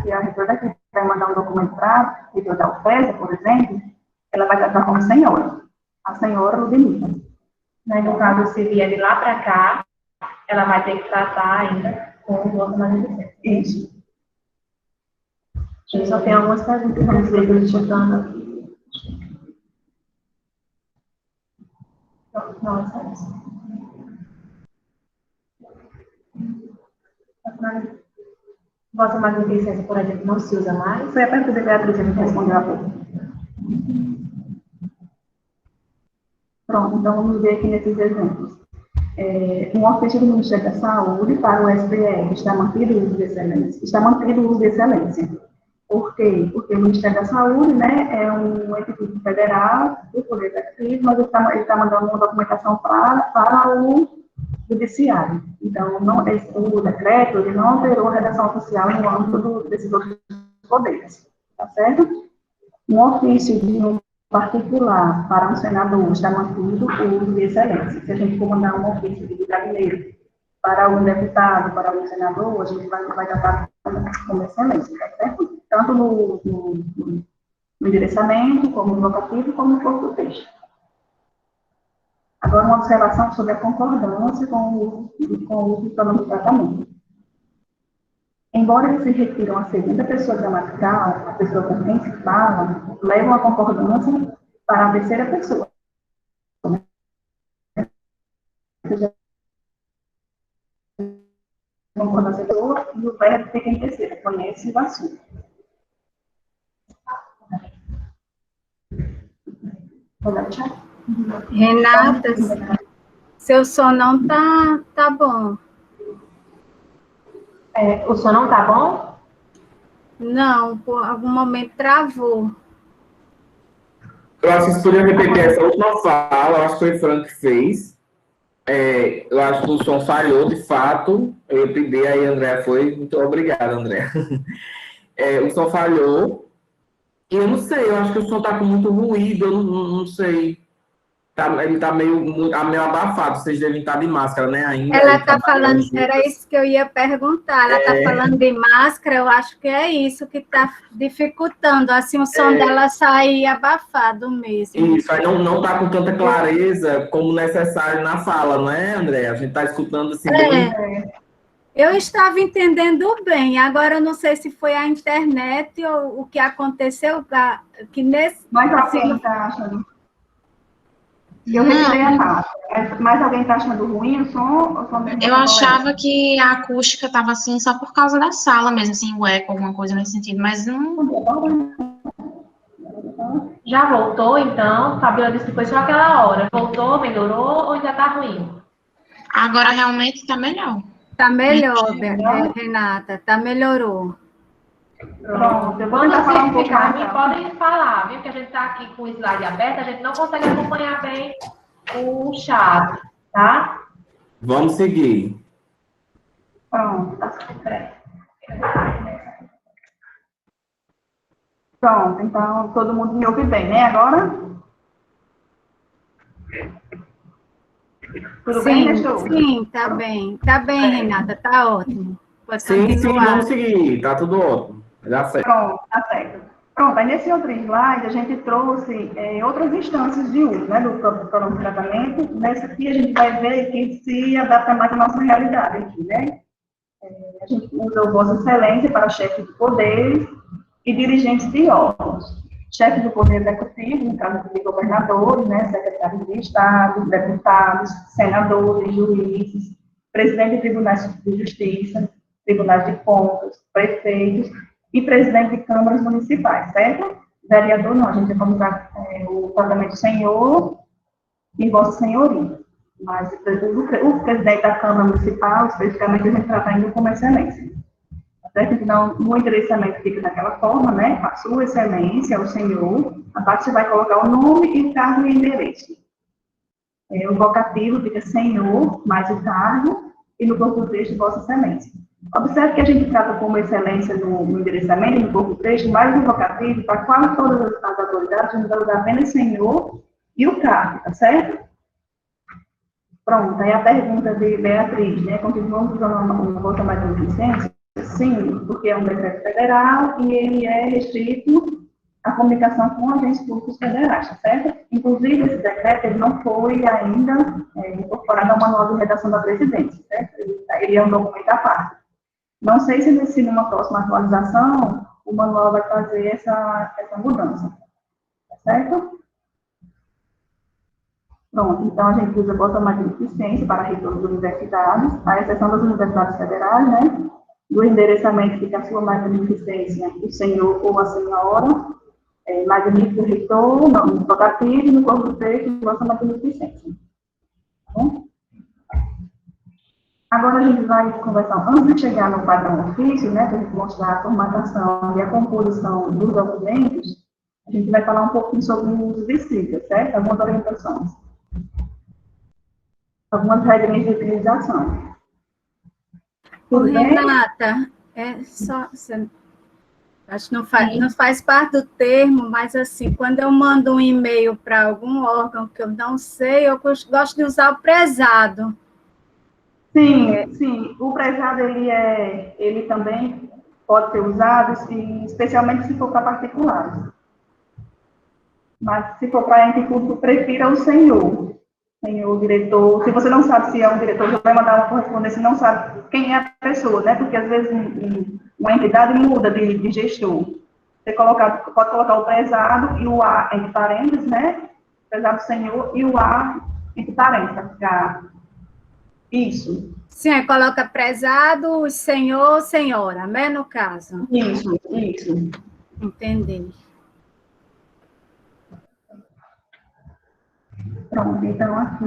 Speaker 3: daqui vai mandar um documento para o reitor da UFES, por exemplo, ela vai tratar como senhora. A senhora Ludmila.
Speaker 1: No caso, se vier de lá para cá, ela vai ter que tratar ainda com o vosso magnificência.
Speaker 3: Isso.
Speaker 1: A gente só tem algumas perguntas, vamos ver que eu estou chutando aqui. Não, é só isso. Vossa magnificência, por exemplo, não se usa mais?
Speaker 3: Foi a pergunta da Beatriz que a gente respondeu há pouco. Pronto, então vamos ver aqui nesses exemplos. Um ofício do Ministério da Saúde para o SPE está mantido o uso de excelência. Está mantido o uso de excelência. Por quê? Porque o Ministério da Saúde, né, é um ente federal do Poder Executivo, mas ele está mandando uma documentação para o Judiciário. Então, o decreto ele não alterou a redação oficial no âmbito desses outros poderes. Tá certo? Um ofício de um particular para um senador está mantido o uso de excelência. Se a gente for mandar um ofício de gabinete para um deputado, para um senador, a gente vai tratar como excelência, tá certo? Tanto no endereçamento, como no vocativo, como no corpo do texto. Agora, uma observação sobre a concordância com o uso do pronome de tratamento. Embora eles se refiram à segunda pessoa gramatical, a pessoa com quem se fala, levam a concordância para a terceira pessoa. Concordância pessoa e o verbo fica em terceira, conhece o assunto.
Speaker 7: Renata, seu som não tá bom.
Speaker 1: O som não tá bom?
Speaker 7: Não, por algum momento travou.
Speaker 2: Eu acho que você poderia repetir essa última fala, eu acho que foi o Frank que fez. Eu acho que o som falhou, de fato. Eu ia pedir, aí a André foi. Muito obrigado, André. O som falhou. E eu não sei, eu acho que o som tá com muito ruído, eu não sei. Ele tá meio abafado, vocês devem estar de máscara, né? Ainda.
Speaker 7: Ela tá falando, era isso que eu ia perguntar. Ela tá falando de máscara, eu acho que é isso que tá dificultando, assim, o som dela sair abafado mesmo.
Speaker 2: Isso, aí não tá com tanta clareza como necessário na fala, não é, André? A gente tá escutando assim bem...
Speaker 7: Eu estava entendendo bem, agora eu não sei se foi a internet ou o que aconteceu, que nesse...
Speaker 3: Mas alguém está achando... Eu retirei a máscara. Mas alguém está achando ruim o som?
Speaker 8: Eu achava que a acústica estava assim só por causa da sala mesmo, assim, o eco, alguma coisa nesse sentido, mas não...
Speaker 1: Já voltou, então? Fabiola disse que foi só aquela hora. Voltou, melhorou ou ainda está ruim?
Speaker 8: Agora realmente está melhor.
Speaker 7: Está melhor, Renata, melhorou.
Speaker 3: Pronto, eu vou
Speaker 1: Quando
Speaker 3: tentar falar um pouco
Speaker 1: ficar,
Speaker 3: mais.
Speaker 1: podem falar, viu? Que a gente está aqui com o slide aberto, a gente não consegue acompanhar bem o chat, tá?
Speaker 2: Vamos seguir.
Speaker 3: Pronto. Pronto, então todo mundo me ouve bem, né? Agora? Tudo bem, Nestor?
Speaker 7: Sim, tá bem. Tá bem, Renata, tá ótimo. Pode
Speaker 2: Sim,
Speaker 7: continuar.
Speaker 2: vamos seguir, tá tudo ótimo. Já sei.
Speaker 3: Pronto, tá certo. Pronto, aí nesse outro slide a gente trouxe outras instâncias de uso, né, do pronome de tratamento. Nessa aqui a gente vai ver que se adapta mais à nossa realidade aqui, né? A gente usa o Vossa Excelência para chefe de poderes e dirigentes de órgãos. Chefe do Poder Executivo, no caso de governadores, né, secretários de Estado, deputados, senadores, juízes, presidente de tribunais de justiça, tribunais de contas, prefeitos e presidente de câmaras municipais, certo? Vereador não, a gente vai usar o tratamento senhor e vossa senhoria. Mas o presidente da Câmara Municipal, especificamente, a gente trata ainda como excelência. Certo? Então, no endereçamento fica daquela forma, né? A sua excelência, o senhor, a parte você vai colocar o nome e o cargo e endereço. O vocativo fica senhor, mais o cargo, e no corpo do texto, vossa excelência. Observe que a gente trata como excelência no endereçamento, no corpo do texto, mais no vocativo, para quase todas as autoridades, a gente vai usar apenas senhor e o cargo, tá certo? Pronto, aí a pergunta de Beatriz, né? Continuamos usando vou chamar de beneficência? Sim, porque é um decreto federal e ele é restrito à comunicação com agentes públicos federais, tá certo? Inclusive, esse decreto ele não foi ainda incorporado ao manual de redação da presidência, certo? Ele é um documento à parte. Não sei se numa próxima atualização o manual vai fazer essa mudança, tá certo? Pronto, então a gente usa Vossa Magnificência para reitores de universidades, à exceção das universidades federais, né? Do endereçamento fica a sua Magnificência, o senhor ou a senhora, magnífico reitor, no vocativo, no corpo do texto, Vossa Magnificência. Tá bom? Agora a gente vai conversar, antes de chegar no padrão ofício, né, para a gente mostrar a formatação e a composição dos documentos, a gente vai falar um pouquinho sobre o uso de siglas, certo? Algumas orientações. Algumas regras de utilização.
Speaker 7: Ô, Renata, acho que não faz parte do termo, mas assim, quando eu mando um e-mail para algum órgão que eu não sei, eu gosto de usar o prezado.
Speaker 3: Sim, o prezado, ele também pode ser usado, especialmente se for para particulares. Mas se for para ente público, prefira o senhor, diretor. Se você não sabe se é um diretor, já vai mandar uma correspondência e não sabe quem é a pessoa, né? Porque às vezes uma entidade muda de gestor. Você pode colocar o prezado e o A entre parênteses, né? Prezado senhor e o A entre parênteses, para ficar isso.
Speaker 7: Sim, aí coloca prezado, senhor, senhora, né, no caso.
Speaker 3: Isso.
Speaker 7: Entendi.
Speaker 3: Pronto, então aqui,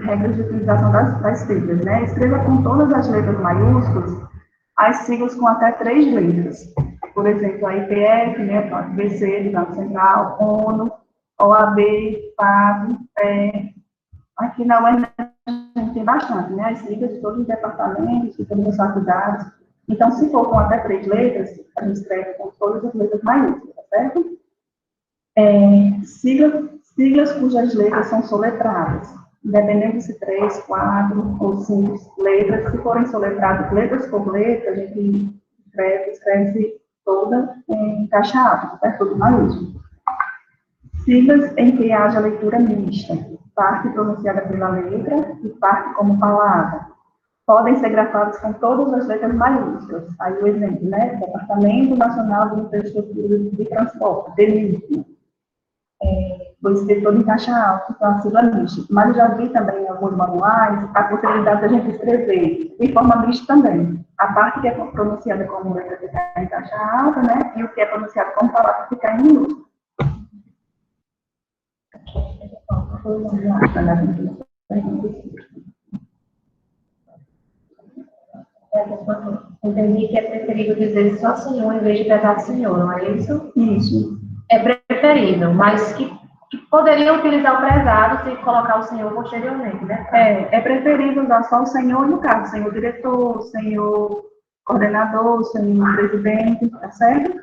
Speaker 3: regras de utilização das siglas, né? Escreva com todas as letras maiúsculas as siglas com até 3 letras. Por exemplo, a IPF, né? BC, do Banco Central, ONU, OAB, PAB, aqui na UERN a gente tem bastante, né? As siglas de todos os departamentos, de todas as faculdades. Então, se for com até 3 letras, a gente escreve com todas as letras maiúsculas, tá certo? Siglas cujas letras são soletradas, independente se 3, 4 ou 5 letras, se forem soletradas letras por letra, a gente escreve toda em caixa alta, certo? Tudo maiúsculo. Siglas em que haja leitura mista, parte pronunciada pela letra e parte como palavra. Podem ser grafadas com todas as letras maiúsculas. Aí o exemplo, né? Departamento Nacional de Infraestrutura de Transporte, DENIT. Vou escrever todo em caixa alta, então a sigla mista. Mas eu já vi também em alguns manuais a possibilidade da gente escrever de forma mista também. A parte que é pronunciada como letra ficar em caixa alta, né? E o que é pronunciado como palavra ficar em minúsculo.
Speaker 1: Entendi que é preferível dizer só senhor em vez de prezado senhor, não é isso?
Speaker 3: Isso.
Speaker 1: É preferível, mas que poderia utilizar o prezado se colocar o senhor posteriormente, né?
Speaker 3: É preferível usar só o senhor no caso, senhor diretor, senhor coordenador, senhor presidente, tá certo?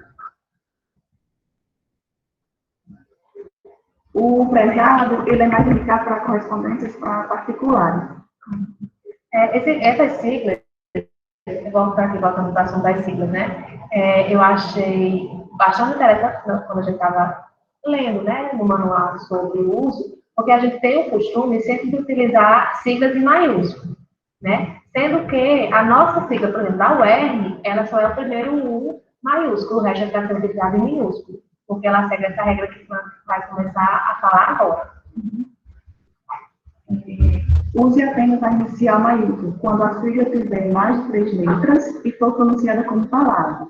Speaker 3: O prezado, ele é mais indicado para correspondências para particulares.
Speaker 1: Essas siglas, voltando para a questão das siglas, né? Eu achei bastante interessante quando a gente estava lendo, né, no manual sobre o uso, porque a gente tem o costume sempre de utilizar siglas em maiúsculo, né? Sendo que a nossa sigla, por exemplo, da UERN, ela só é o primeiro U maiúsculo, o resto está sendo criado em minúsculo, porque ela segue essa regra que vai começar a falar agora.
Speaker 3: Use apenas a inicial maiúscula quando a sigla tiver mais de 3 letras e for pronunciada como palavra.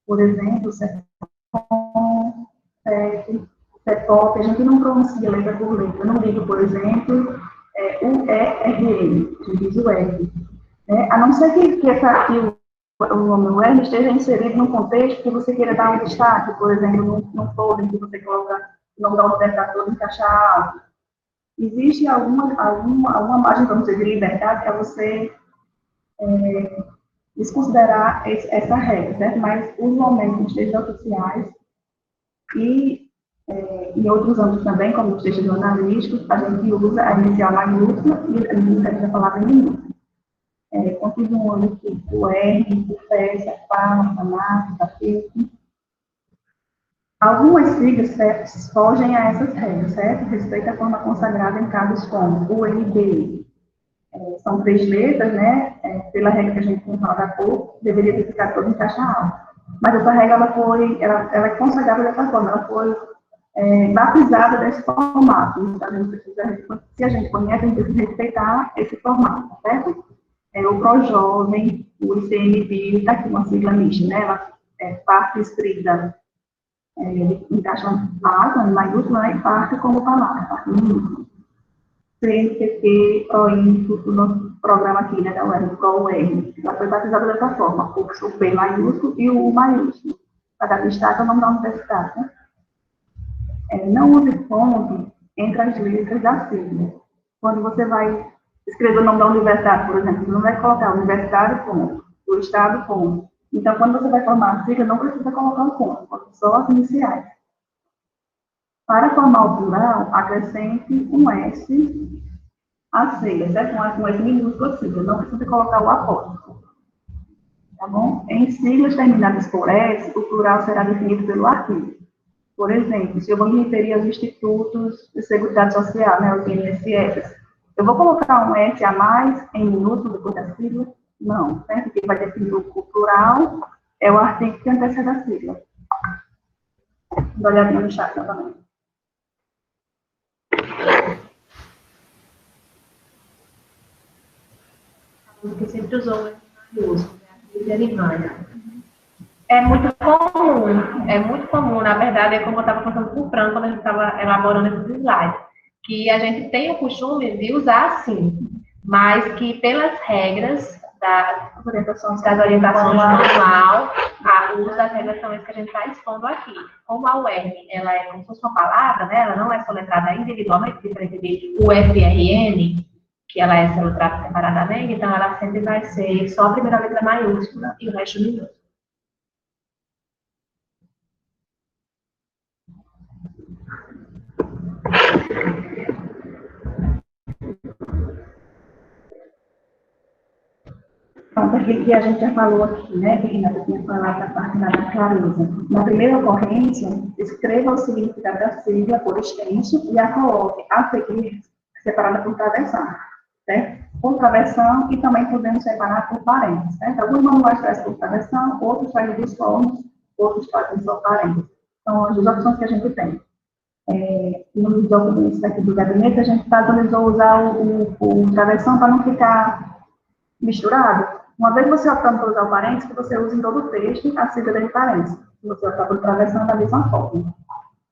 Speaker 3: Por exemplo, CEPOM, CEP, CEPOP, a gente não pronuncia letra por letra. Eu não digo, por exemplo, UERN, a gente diz o R. A não ser que o nome UERN esteja inserido num contexto que você queira dar um destaque, por exemplo, num folder que você coloca o nome da universidade todo em caixa alta. Existe alguma margem, vamos dizer, de liberdade para você desconsiderar essa regra, certo? Mas, usualmente, nos textos oficiais e em outros âmbitos também, como os textos jornalísticos, a gente usa a inicial maiúscula e a gente a palavra em minúscula. Continuando aqui, o R, o FES, a FAM, a MAC, a FIC. Algumas siglas fogem a essas regras, certo? Respeito à forma consagrada em casos como o NB. São 3 letras, né? Pela regra que a gente tinha falado há pouco, deveria ter ficado todo em caixa alta. Mas essa regra, ela é consagrada dessa forma, ela foi batizada desse formato. Então, se a gente conhece, a gente precisa respeitar esse formato, certo? O ProJovem, o ICMBio, está aqui uma sigla mista, né? Ela é parte escrita em caixa alta, maiúscula, né? E parte como palavra, parte minúscula. CNPq, PROINFO, o nosso programa aqui, né, da UERN, ProUERN, ela foi batizada dessa forma, o P maiúsculo e o U maiúsculo, para dar destaque ao nome da universidade, né? Não use ponto entre as letras da sigla. Quando você vai escrever o nome da universidade, por exemplo, você não vai colocar universidade, ponto, o estado, ponto. Então, quando você vai formar a sigla, não precisa colocar um ponto, só as iniciais. Para formar o plural, acrescente um S à sigla, certo? Um S minúsculo à sigla, não precisa colocar o apóstrofo. Tá bom? Em siglas terminadas por S, o plural será definido pelo artigo. Por exemplo, se eu vou me referir aos institutos de seguridade social, né, os INSS, eu vou colocar um S a mais em minúsculo depois da sigla? Não, certo? Quem vai definir o plural é o artigo que antecede a sigla. Dá uma olhadinha no chat novamente.
Speaker 1: Que sempre usou o maiúsculo, né? É muito comum, na verdade, é como eu estava contando com o Fran, quando a gente estava elaborando esses slides, que a gente tem o costume de usar assim, mas que pelas regras das orientações do manual, o uso das regras são essas que a gente está expondo aqui. Como a UERN, ela é como se fosse uma palavra, né? Ela não é soletrada individualmente, diferente de UFRN, que ela é soletrada separadamente, então ela sempre vai ser só a primeira letra maiúscula e o resto minúsculo.
Speaker 3: Pronto, aqui que a gente já falou aqui, né, que Renata tinha falado da parte da clareza. Na primeira ocorrência, escreva o significado da sigla por extenso e a coloque a seguir separada por travessão, certo? Por travessão e também podemos separar por parênteses, certo? Alguns manuais trazem por travessão, outros fazem dos formas, outros fazem só parênteses. São as duas opções que a gente tem. Nos documentos aqui do gabinete, a gente padronizou usar o travessão para não ficar misturado. Uma vez você optando por usar o parênteses, que você usa em todo o texto a sigla de parênteses. Se você optar por travessão, da mesma forma.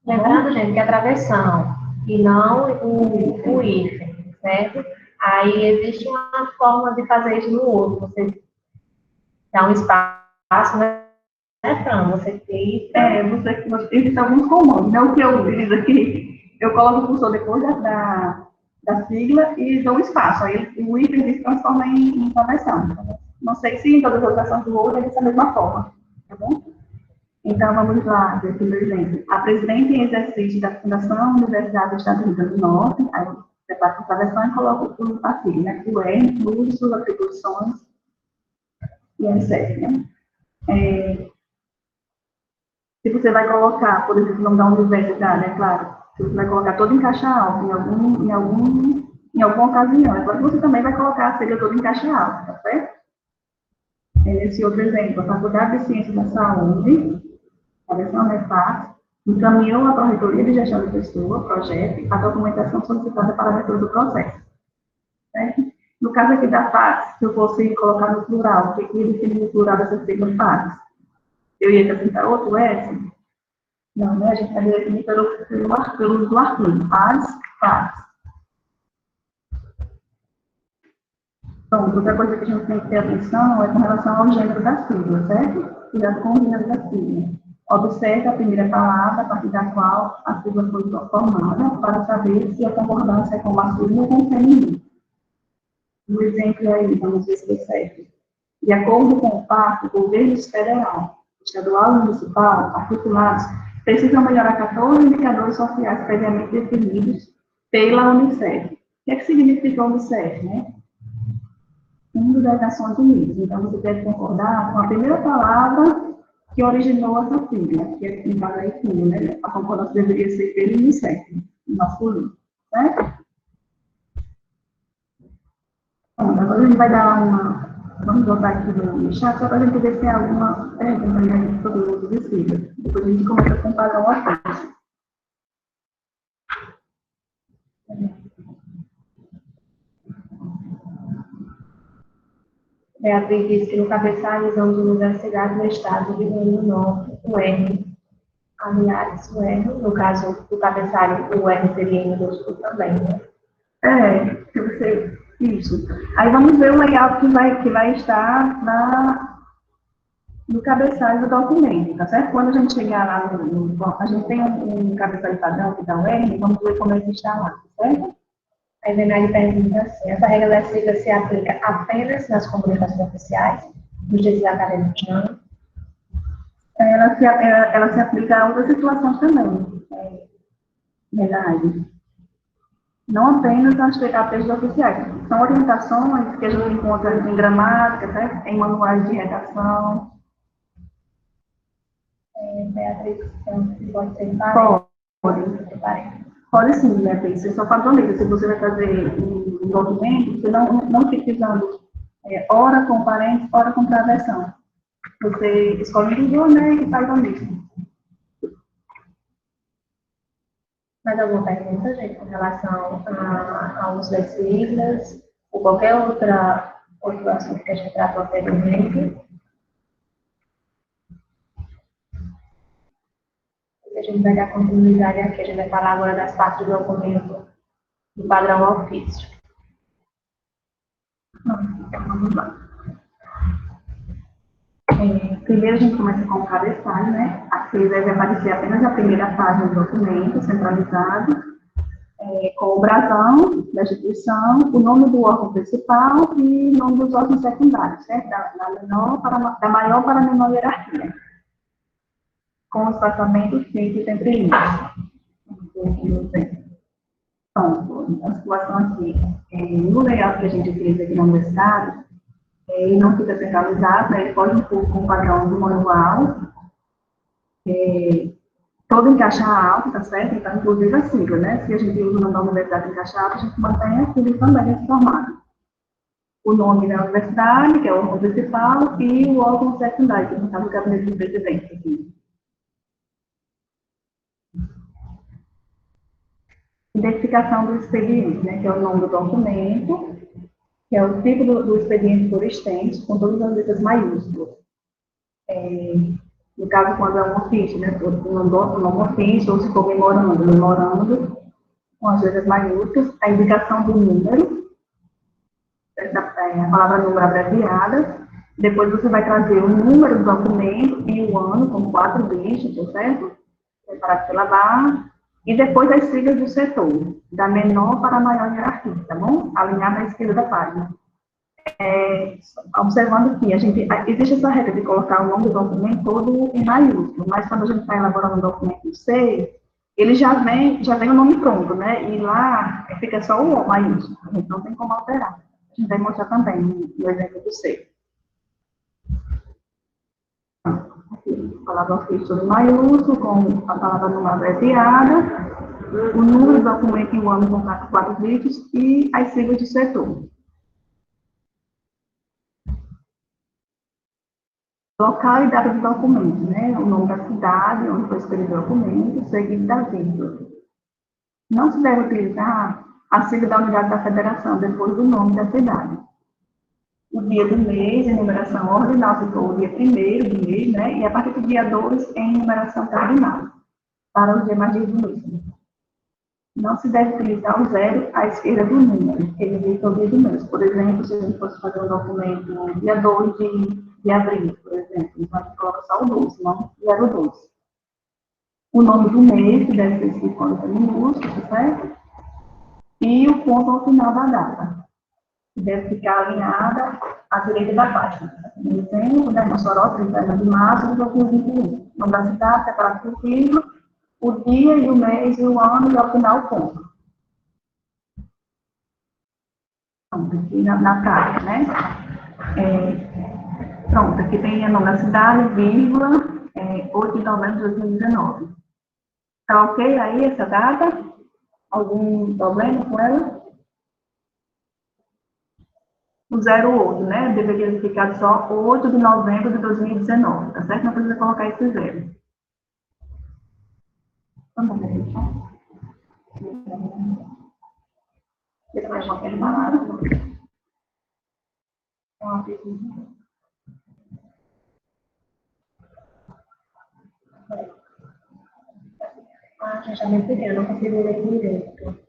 Speaker 1: Lembrando, gente, que a travessão e não o hífen, certo? Aí existe uma forma de fazer isso no outro. Você dá um espaço, né, Fran? Você tem...
Speaker 3: Existem alguns comandos, né? O que eu utilizo aqui, eu coloco o cursor depois da sigla e dou um espaço. Aí o hífen se transforma em travessão. Não sei se em todas as versões do Word é dessa mesma forma, tá bom? Então, vamos lá, ver aqui o exemplo. A presidente em exercício da Fundação Universidade do Estado do Rio Grande do Norte, aí eu separo a travessão e coloco a sigla, né? O R, uso, suas atribuições e etc, né? Se você vai colocar, por exemplo, o nome da universidade, é claro, se você vai colocar todo em caixa alta, em em alguma ocasião. Agora você também vai colocar a sigla toda em caixa alta, tá certo? Esse outro exemplo, a Faculdade de Ciências da Saúde, a versão MEFAS, encaminhou à Corretoria de Gestão de Pessoa, projeto, a documentação solicitada para a abertura do processo. Certo? No caso aqui da FAS, se eu fosse colocar no plural, o que ia definir o plural dessa sigla FAS? Eu ia acrescentar outro S? Não, né? A gente vai definir pelo artigo. FAS. Então, outra coisa que a gente tem que ter atenção é com relação ao gênero da sigla, certo? Cuidado com o gênero da sigla. Observe a primeira palavra, a partir da qual a sigla foi formada, para saber se a concordância é com o masculino ou com o feminino. Um exemplo aí, vamos ver se deu certo. De acordo com o pacto, governos federal, estadual e municipal, articulados, precisam melhorar 14 indicadores sociais previamente definidos pela Unicef. O que é que significa a Unicef, né? Fundo das Nações Unidas. Então, você deve concordar com a primeira palavra que originou essa sigla, que é no aí fundo, né? A concordância deveria ser pelo Unicef, masculino, certo? Bom, agora a gente vai dar uma... Vamos voltar aqui no chat, só para a gente ver se há alguma pergunta sobre o uso de sigla. Depois a gente começa com o padrão ofício.
Speaker 1: Beatriz diz que no cabeçalho usamos universidade no estado do Rio Grande do Norte, o R. Aliás, o R, no caso do cabeçalho, o R seria em minúsculo também, né?
Speaker 3: Isso. Aí vamos ver o layout que vai estar no cabeçalho do documento, tá certo? Quando a gente chegar lá a gente tem um cabeçalho padrão que dá o R, vamos ver como ele está lá, tá certo?
Speaker 1: A Ivenari pergunta assim, essa regra da sigla se aplica apenas nas comunicações oficiais, nos dias acadêmicos, não?
Speaker 3: Ela se aplica a outras situações também, verdade. Não apenas nas textos oficiais. São orientações que a gente encontra em gramática, certo? Em manuais de redação.
Speaker 1: Beatriz, pode ser parente?
Speaker 3: Pode sim, Beatriz. Você só padroniza. Se você vai fazer um documento, você não fica usando hora com parente, hora com travessão. Você escolhe um dos, né, e faz o mesmo.
Speaker 1: Mais alguma pergunta, gente, com relação ao uso das siglas, ou qualquer outro assunto que a gente tratou anteriormente? A gente vai dar continuidade aqui, a gente vai falar agora das partes do documento do padrão ofício.
Speaker 3: Então, vamos lá. Primeiro a gente começa com o cabeçalho, né? Aqui deve aparecer apenas a primeira página do documento, centralizado, com o brasão da instituição, o nome do órgão principal e o nome dos órgãos secundários, certo? Da maior para a menor hierarquia, com os espaçamentos feitos entre linhas. Então, a situação aqui, no layout que a gente utiliza aqui na universidade, ele não fica centralizado, né? Ele pode ir com o padrão do manual, todo em caixa alta, tá certo? Então, inclusive a sigla, né? Se a gente usa o nome da universidade em caixa alta, a gente mantém a sigla também nesse formato. O nome da universidade, que é o órgão principal, e o órgão secundário, que no caso o gabinete do presidente aqui. Identificação do expediente, né? Que é o nome do documento, que é o tipo do expediente por extenso, com todas as letras maiúsculas. No caso, quando é um ofício, né, um ofício, ou se for memorando, com as letras maiúsculas, a indicação do número, a palavra número abreviada, depois você vai trazer o número do documento e o ano, com 4 dígitos, certo? Separado pela barra. E depois as siglas do setor, da menor para a maior hierarquia, tá bom? Alinhada à esquerda da página. Observando que existe essa regra de colocar o nome do documento todo em maiúsculo, mas quando a gente está elaborando um documento C, ele já vem o nome pronto, né? E lá fica só o O maiúsculo, a gente não tem como alterar. A gente vai mostrar também no exemplo do C. Aqui, a palavra ofício todo maiúsculo, com a palavra número abreviada, o número do documento e o ano com 4 dígitos e as siglas de setor. Local e data do documento, né? O nome da cidade, onde foi escolhido o documento, seguido da vírgula. Não se deve utilizar a sigla da unidade da federação depois do nome da cidade. O dia do mês, em numeração ordinal, se for o dia 1º do mês, né? E a partir do dia 2, em numeração cardinal, para os demais dias do mês. Não se deve utilizar o 0 à esquerda do número, que indica o dia do mês. Por exemplo, se a gente fosse fazer um documento no dia 2 de abril, por exemplo, então a gente coloca só o 2, não 02. O nome do mês, que deve ser escrito com letra minúscula, certo? E o ponto ao final da data, que deve ficar alinhada à direita da página. Por exemplo, né, Mossoró, 31 de março de 2021. O nome da cidade, separado por vírgula, o dia e o mês e o ano e ao final o ponto. Pronto, aqui na carta, né? Pronto, aqui tem o nome da cidade, vírgula, 8 de novembro de 2019. Tá ok aí essa data? Algum problema com ela? O 08, né? Deveria ficar só 8 de novembro de 2019, tá certo? Não precisa colocar esse 0. Vamos ver, então. Depois eu vou terminar.
Speaker 1: Já me peguei, eu não consigo ler direito.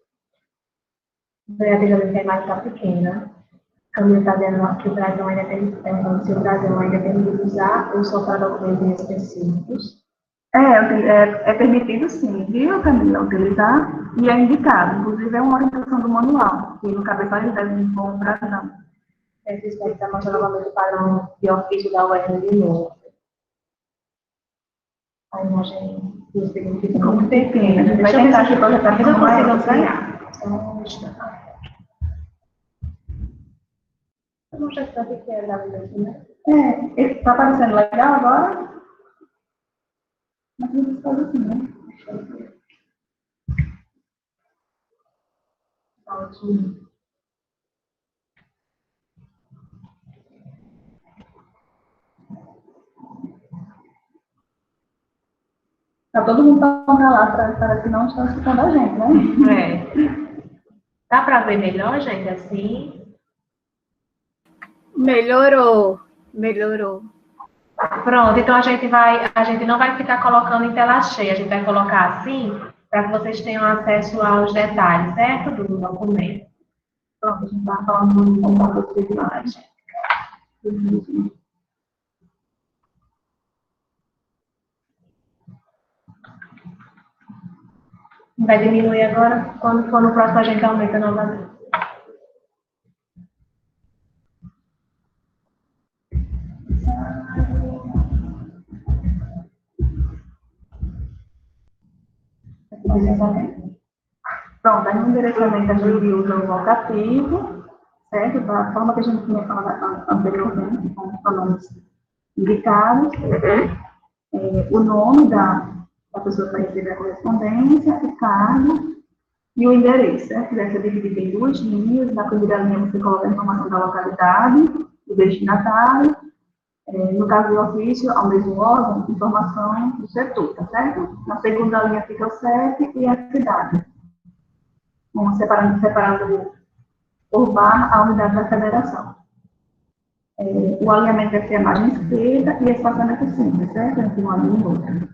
Speaker 1: O vereador é mais tá pequena. A Camila está dizendo que o Brasil ainda tem, se o Brasil ainda tem que usar ou só para documentos específicos.
Speaker 3: É permitido sim, viu, Camila, utilizar e é indicado. Inclusive, é uma orientação do manual, que no cabeçalho eles devem pôr o Brasil.
Speaker 1: Esses que está mostrando novamente o padrão de ofício da UERN de novo. A imagem do significado
Speaker 3: Como pequena. A gente vai tentar que projetar
Speaker 1: eu
Speaker 3: como é,
Speaker 1: consigo
Speaker 3: certo?
Speaker 1: ganhar. Eu não sei tanto que é da vida, né?
Speaker 3: Está aparecendo legal agora? Mas não precisa fazer assim, né?
Speaker 1: Ótimo.
Speaker 3: Tá todo mundo tão calado, parece que não estão escutando a gente, né?
Speaker 1: Dá para ver melhor, gente, assim?
Speaker 7: Melhorou, melhorou.
Speaker 1: Pronto, então a gente não vai ficar colocando em tela cheia, a gente vai colocar assim, para que vocês tenham acesso aos detalhes, certo? Do documento.
Speaker 3: Pronto, a gente está falando de uma possibilidade.
Speaker 1: Vai diminuir agora, quando for no próximo a gente aumenta novamente.
Speaker 3: Pronto, aí no endereçamento a gente usa o vocativo, certo? Da forma que a gente tinha falado anteriormente, com os pronomes indicados. O nome da pessoa que vai receber a correspondência, o cargo e o endereço, certo? Deve ser dividido em 2 linhas. Na primeira linha você coloca a informação da localidade, do destinatário. No caso do ofício, ao mesmo órgão, informação do setor, tá certo? Na segunda linha fica o CEP e a cidade. Vamos separando por barra a unidade da federação. O alinhamento deve ser a margem esquerda e espaçamento simples, certo? Entre uma linha e outra.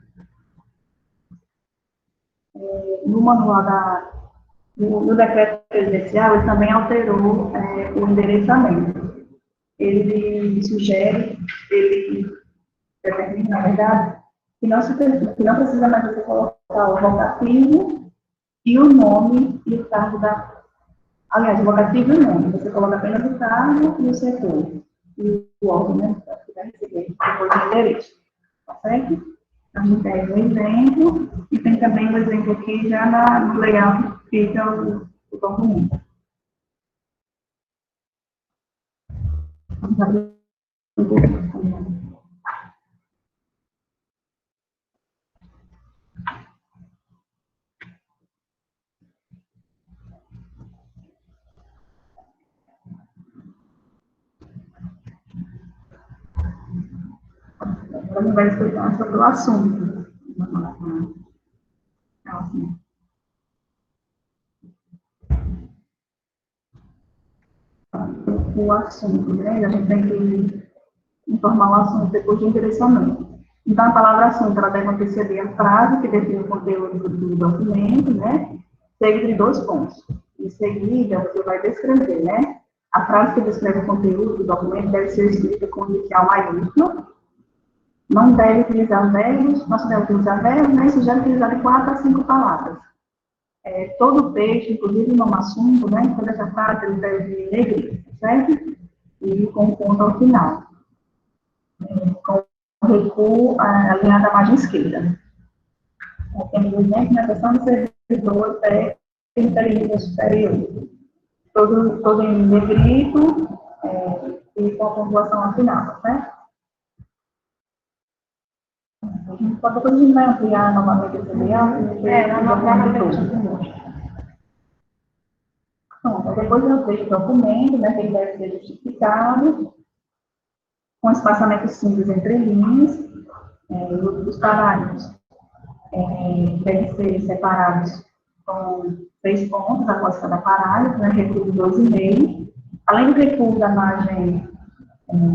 Speaker 3: No manual no decreto presidencial, ele também alterou o endereçamento. Ele sugere, ele determina, na verdade, que não precisa mais você colocar o vocativo e o nome e o cargo da... Aliás, o vocativo e o nome. Você coloca apenas o cargo e o setor. E o órgão, né? Que vai receber depois do endereço. Tá certo? A gente pega um exemplo e tem também um exemplo aqui já no layout que fica o documento. a gente vai explicar sobre o assunto. Assim. O assunto, né? A gente tem que informar o assunto depois do endereçamento. Então, a palavra assunto, ela deve anteceder a frase que define o conteúdo do documento, né? Seguido de 2 pontos. Em seguida, você vai descrever, né? A frase que descreve o conteúdo do documento deve ser escrita com inicial maiúsculo. Não deve utilizar verbos, não se deve utilizar verbos, nem se deve utilizar de 4 a 5 palavras. Todo o texto, inclusive no assunto, né? Toda essa frase, ele deve vir negrito, certo? E com um ponto ao final. Com o recuo alinhado à margem esquerda. Temos o exemplo na versão do servidor até inteligência superior. Todo em negrito e com a pontuação ao final, certo? Depois a gente vai ampliar novamente esse layout. Então, depois eu vejo o documento, né, que ele deve ser justificado, com espaçamento simples entre linhas, os parágrafos devem ser separados com 3 pontos após cada parágrafo, né, recuo de 2,5. Além do recuo da margem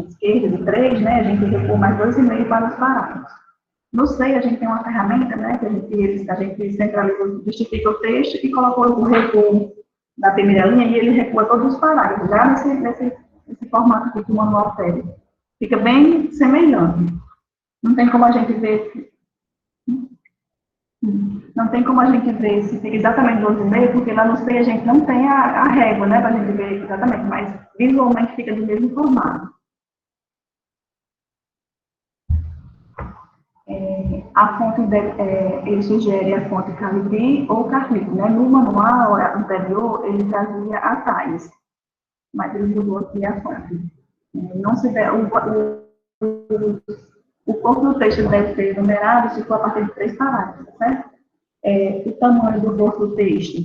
Speaker 3: esquerda de 3, né, a gente recua mais 2,5 para os parágrafos. No SEI, a gente tem uma ferramenta, né, que a gente centraliza, justifica o texto e colocou o recuo da primeira linha e ele recua todos os parágrafos, já nesse formato aqui que o manual pede. Fica bem semelhante. Não tem como a gente ver se fica exatamente 12,5, porque lá no SEI a gente não tem a régua, né, para a gente ver exatamente, mas visualmente fica do mesmo formato. A fonte, ele sugere a fonte Calibri ou Carlito, né? No manual anterior, ele trazia atalhos, mas ele mudou aqui a fonte. Não se deve, o corpo do texto deve ser numerado se for a partir de 3 parágrafos, certo? O tamanho do corpo do texto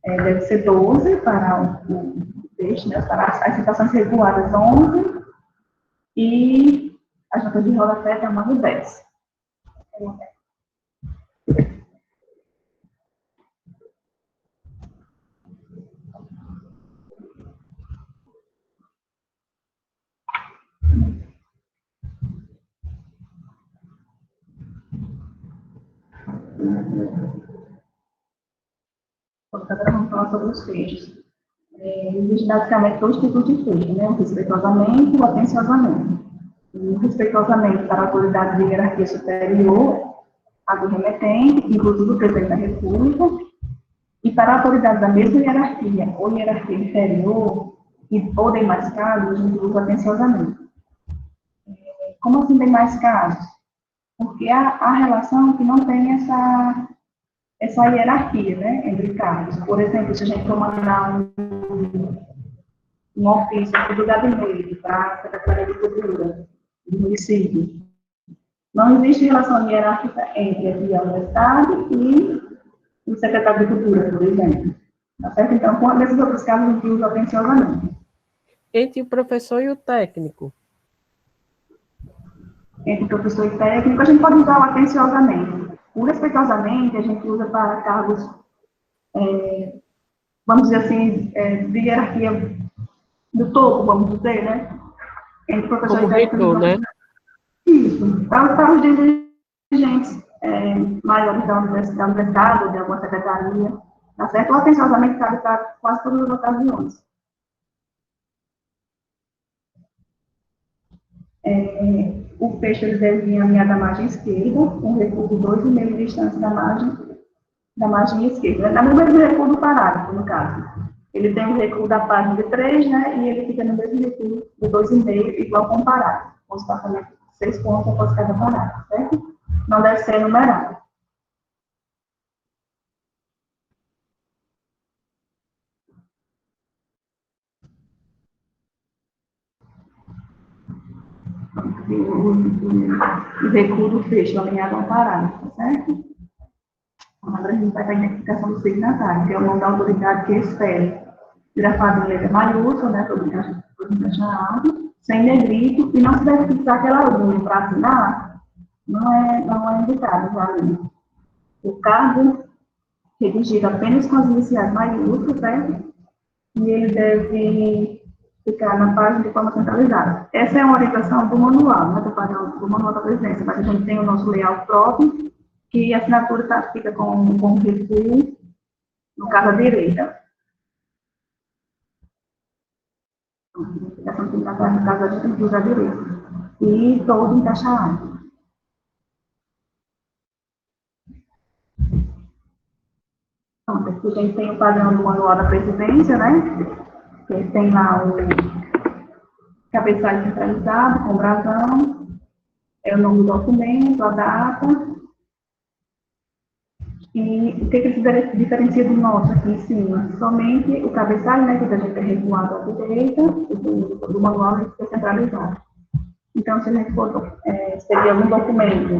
Speaker 3: deve ser 12 para o texto, né? Para as citações reguladas 11 e as notas de rodapé tamanho 10. Agora vamos falar sobre os textos. Existem basicamente 2 tipos de texto, né? O respeitosamente e o atenciosamente. O respeitosamente para a autoridade de hierarquia superior, a do remetente, inclusive o presidente da República, e para a autoridade da mesma hierarquia ou hierarquia inferior, ou demais casos, a gente usa atenciosamente. Como assim demais casos? Porque a relação que não tem essa hierarquia, né, entre cargos. Por exemplo, se a gente for mandar um ofício do gabinete para a Secretaria de Cultura do município, não existe relação hierárquica entre a universidade e o secretário de Cultura, por exemplo. Tá certo? Então, nesses outros casos, a gente usa atenciosamente.
Speaker 6: Entre o professor e o técnico.
Speaker 3: Entre o professor e técnico, a gente pode usar o atenciosamente. O respeitosamente, a gente usa para cargos, vamos dizer assim, de hierarquia do topo, vamos dizer, né? Entre professor
Speaker 6: Como
Speaker 3: e técnico.
Speaker 6: reitor, né?
Speaker 3: Isso. Para os dirigentes maiores da universidade ou de alguma secretaria, tá certo? O atenciosamente cabe para quase todas as ocasiões. O fecho ele deve vir alinhado à margem esquerda, um recuo de 2,5 de distância da margem esquerda. Na mesma recuo do parágrafo, no caso. Ele tem um recuo da página de 3, né, e ele fica no mesmo recuo de 2,5, igual com o parágrafo, com espaçamento de 6 pontos após cada parágrafo, certo? Não deve ser numerado. O recuo do fecho alinhado ao parágrafo, certo? Agora a gente vai para a identificação do signatário, que é o nome da autoridade que espere. Grafado em letra maiúscula, né, todo mundo chamado, sem negrito, e não se deve fixar aquela linha para assinar não é indicado já ali. O cargo redigido apenas com as iniciais maiúsculas, certo? E ele deve ficar na página de forma centralizada. Essa é uma orientação do manual, né, do manual da presidência, mas a gente tem o nosso layout próprio, que a assinatura fica com o recuo no caso à direita. A identificação tem que estar no caso à direita. E todo em caixa alta. Então, aqui a gente tem o padrão do manual da presidência, né? Que tem lá o cabeçalho centralizado, com brasão, é o nome do documento, a data. E o que se diferencia do nosso aqui em cima? Somente o cabeçalho, né, que a gente é recuado à direita, do manual ele fica centralizado. Então, se a gente for escrever algum documento,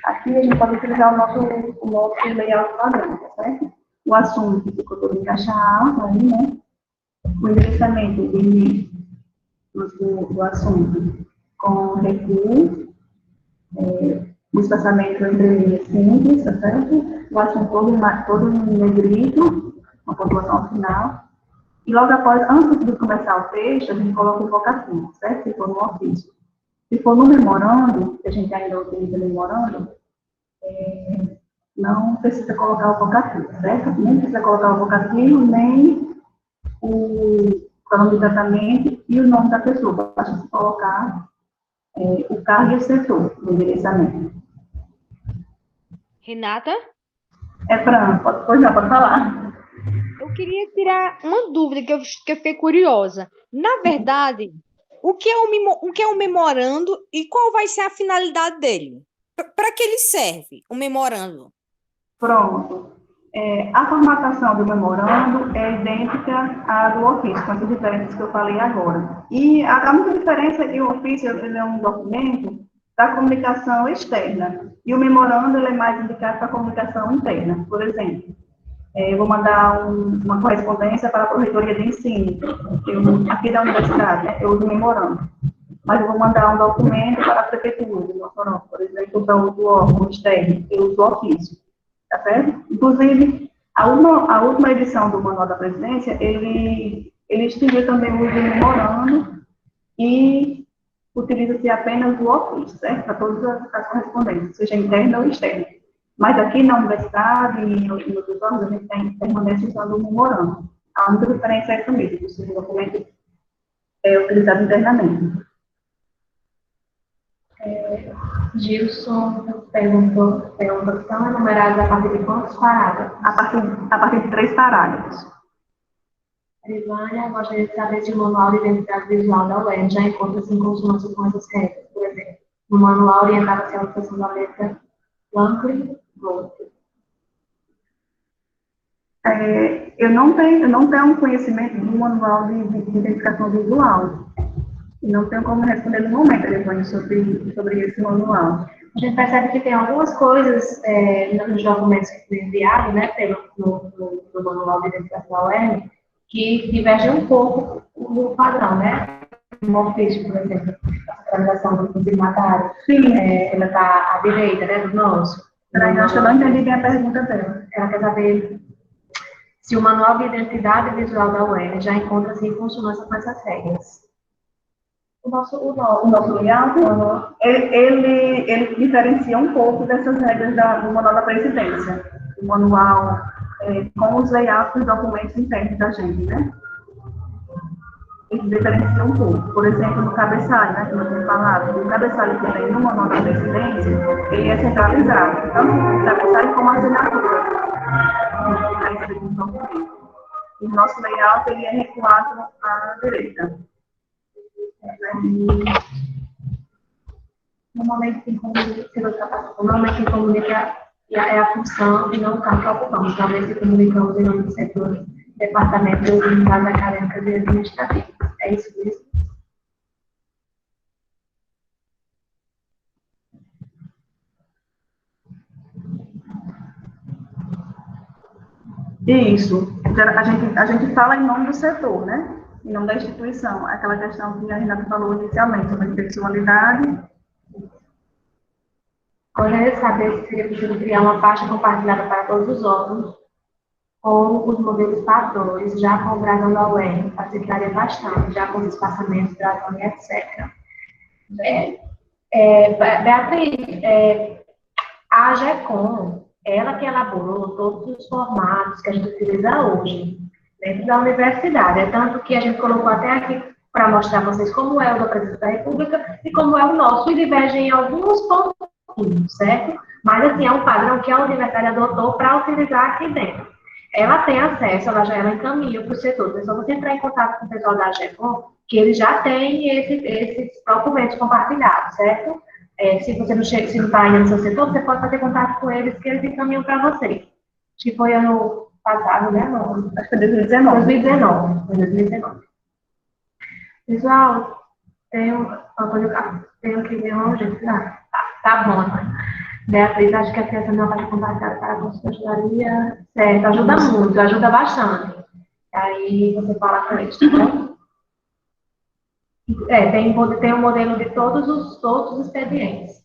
Speaker 3: aqui a gente pode utilizar o nosso layout padrão, tá certo? O assunto ficou todo em caixa alta, aí, né? O endereçamento do assunto com recuo, o espaçamento entre linhas simples, tá certo? O assunto todo em negrito, uma pontuação final. E logo após, antes de começar o texto, a gente coloca o vocativo, certo? Se for no ofício. Se for no memorando, que a gente ainda utiliza memorando, não precisa colocar o vocativo, certo? Nem precisa colocar o vocativo, nem o nome de tratamento e o nome da pessoa. Basta colocar o cargo e o setor no endereçamento.
Speaker 9: Renata?
Speaker 3: Fran, pode falar.
Speaker 9: Eu queria tirar uma dúvida que eu fiquei curiosa. Na verdade, o que é um memorando e qual vai ser a finalidade dele? Para que ele serve, o memorando?
Speaker 3: Pronto. A formatação do memorando é idêntica à do ofício, com essas diferenças que eu falei agora. E a única diferença é que o ofício ele é um documento da comunicação externa, e o memorando ele é mais indicado para a comunicação interna. Por exemplo, eu vou mandar uma correspondência para a Correitoria de Ensino, aqui da universidade, né, eu uso memorando. Mas eu vou mandar um documento para a Prefeitura de Mossoró, por exemplo, para outro órgão externo, eu uso o ofício. Tá certo? Inclusive, a última edição do Manual da Presidência, ele extinguiu também o uso do memorando e utiliza-se apenas o ofício, certo? Para todas as correspondências, seja interna ou externa. Mas aqui na universidade e em outros órgãos, a gente permanece usando o memorando. A única diferença é essa mesmo, se o documento é utilizado internamente.
Speaker 1: Gilson perguntou se são enumerados a partir de quantos parágrafos?
Speaker 3: A partir de 3 parágrafos.
Speaker 1: Rivânia gostaria de saber se o Manual de Identidade Visual da UERJ já encontra-se em consonância com essas regras. Por exemplo, no manual orientava-se à utilização da letra Lancre-Gold.
Speaker 3: Eu não tenho conhecimento do Manual de Identificação Visual. E não tenho como responder no momento, Rivânia, sobre esse manual.
Speaker 1: A gente percebe que tem algumas coisas nos documentos que foram enviados, né, no Manual de Identificação da UERJ, que divergem um pouco do padrão, né? No ofício, por exemplo, a centralização do signatário, ela está à direita, né, do nosso.
Speaker 3: Peraí, acho que eu não entendi bem a pergunta dela.
Speaker 1: Ela quer saber se o Manual de Identidade Visual da UERJ já encontra-se em consonância com essas regras.
Speaker 3: O nosso layout, ele diferencia um pouco dessas regras do Manual da Presidência. O manual com os layouts dos documentos internos da gente, né? Ele diferencia um pouco. Por exemplo, no cabeçalho, né, que nós temos falado, o cabeçalho que tem no Manual da Presidência, ele é centralizado, tanto o cabeçalho como a assinatura. O nosso layout, ele é recuado à direita.
Speaker 1: Normalmente quem comunica é a função e não o campo que ocupamos. Normalmente comunicamos em nome do setor, departamento de unidades acadêmicas e administrativas. É isso mesmo?
Speaker 3: Isso. A gente fala em nome do setor, né? Em nome da instituição. Aquela questão que a Renata falou inicialmente sobre a impessoalidade
Speaker 1: Gostaria de saber se seria possível criar uma pasta compartilhada para todos os órgãos, com os modelos padrões, já com o brasão da UEM, facilitaria bastante, já com os espaçamentos, brasão e etc. Beatriz, a AGECOM, ela que elaborou todos os formatos que a gente utiliza hoje, dentro da universidade. É tanto que a gente colocou até aqui para mostrar a vocês como é o da Presidência da República e como é o nosso, e diverge em alguns pontos, certo? Mas, assim, é um padrão que a universidade adotou para utilizar aqui dentro. Ela tem acesso, ela encaminha para o setor. É só você entrar em contato com o pessoal da AGECOM, que eles já têm esses documentos compartilhados, certo? Se você não chega, se não está ainda no seu setor, você pode fazer contato com eles, que eles encaminham para você. Acho que foi ano passado, né? Não, acho que foi 2019. 2019. Pessoal, tenho que ver onde. Tá bom, Antônio. Beatriz, acho que a criança não vai compartilhar para a você ajudaria. Certo, ajuda muito, ajuda bastante. Aí você fala com eles, tá bom? Tem um modelo de todos os expedientes.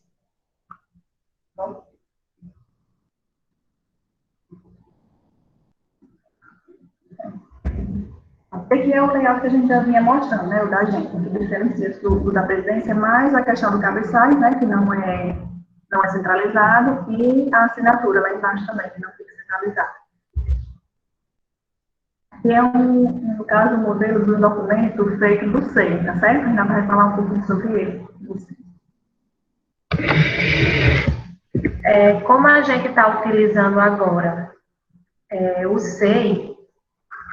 Speaker 3: Esse é o layout que a gente já vinha mostrando, né? O da gente, que diferencia do da presidência, mais a questão do cabeçalho, né? Que não é centralizado, e a assinatura lá embaixo também, que não fica centralizada. Que é, no caso, o modelo do documento feito do SEI, tá certo? A gente vai falar um pouquinho sobre ele.
Speaker 1: Como a gente está utilizando agora o SEI,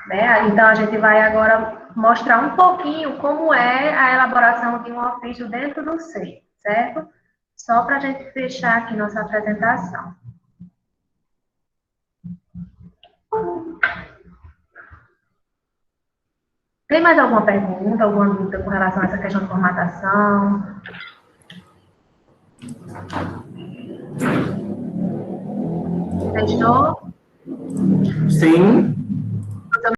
Speaker 1: né? Então, a gente vai agora mostrar um pouquinho como é a elaboração de um ofício dentro do SEI, certo? Só para a gente fechar aqui nossa apresentação. Tem mais alguma pergunta, alguma dúvida com relação a essa questão de formatação? Fechou?
Speaker 2: Sim.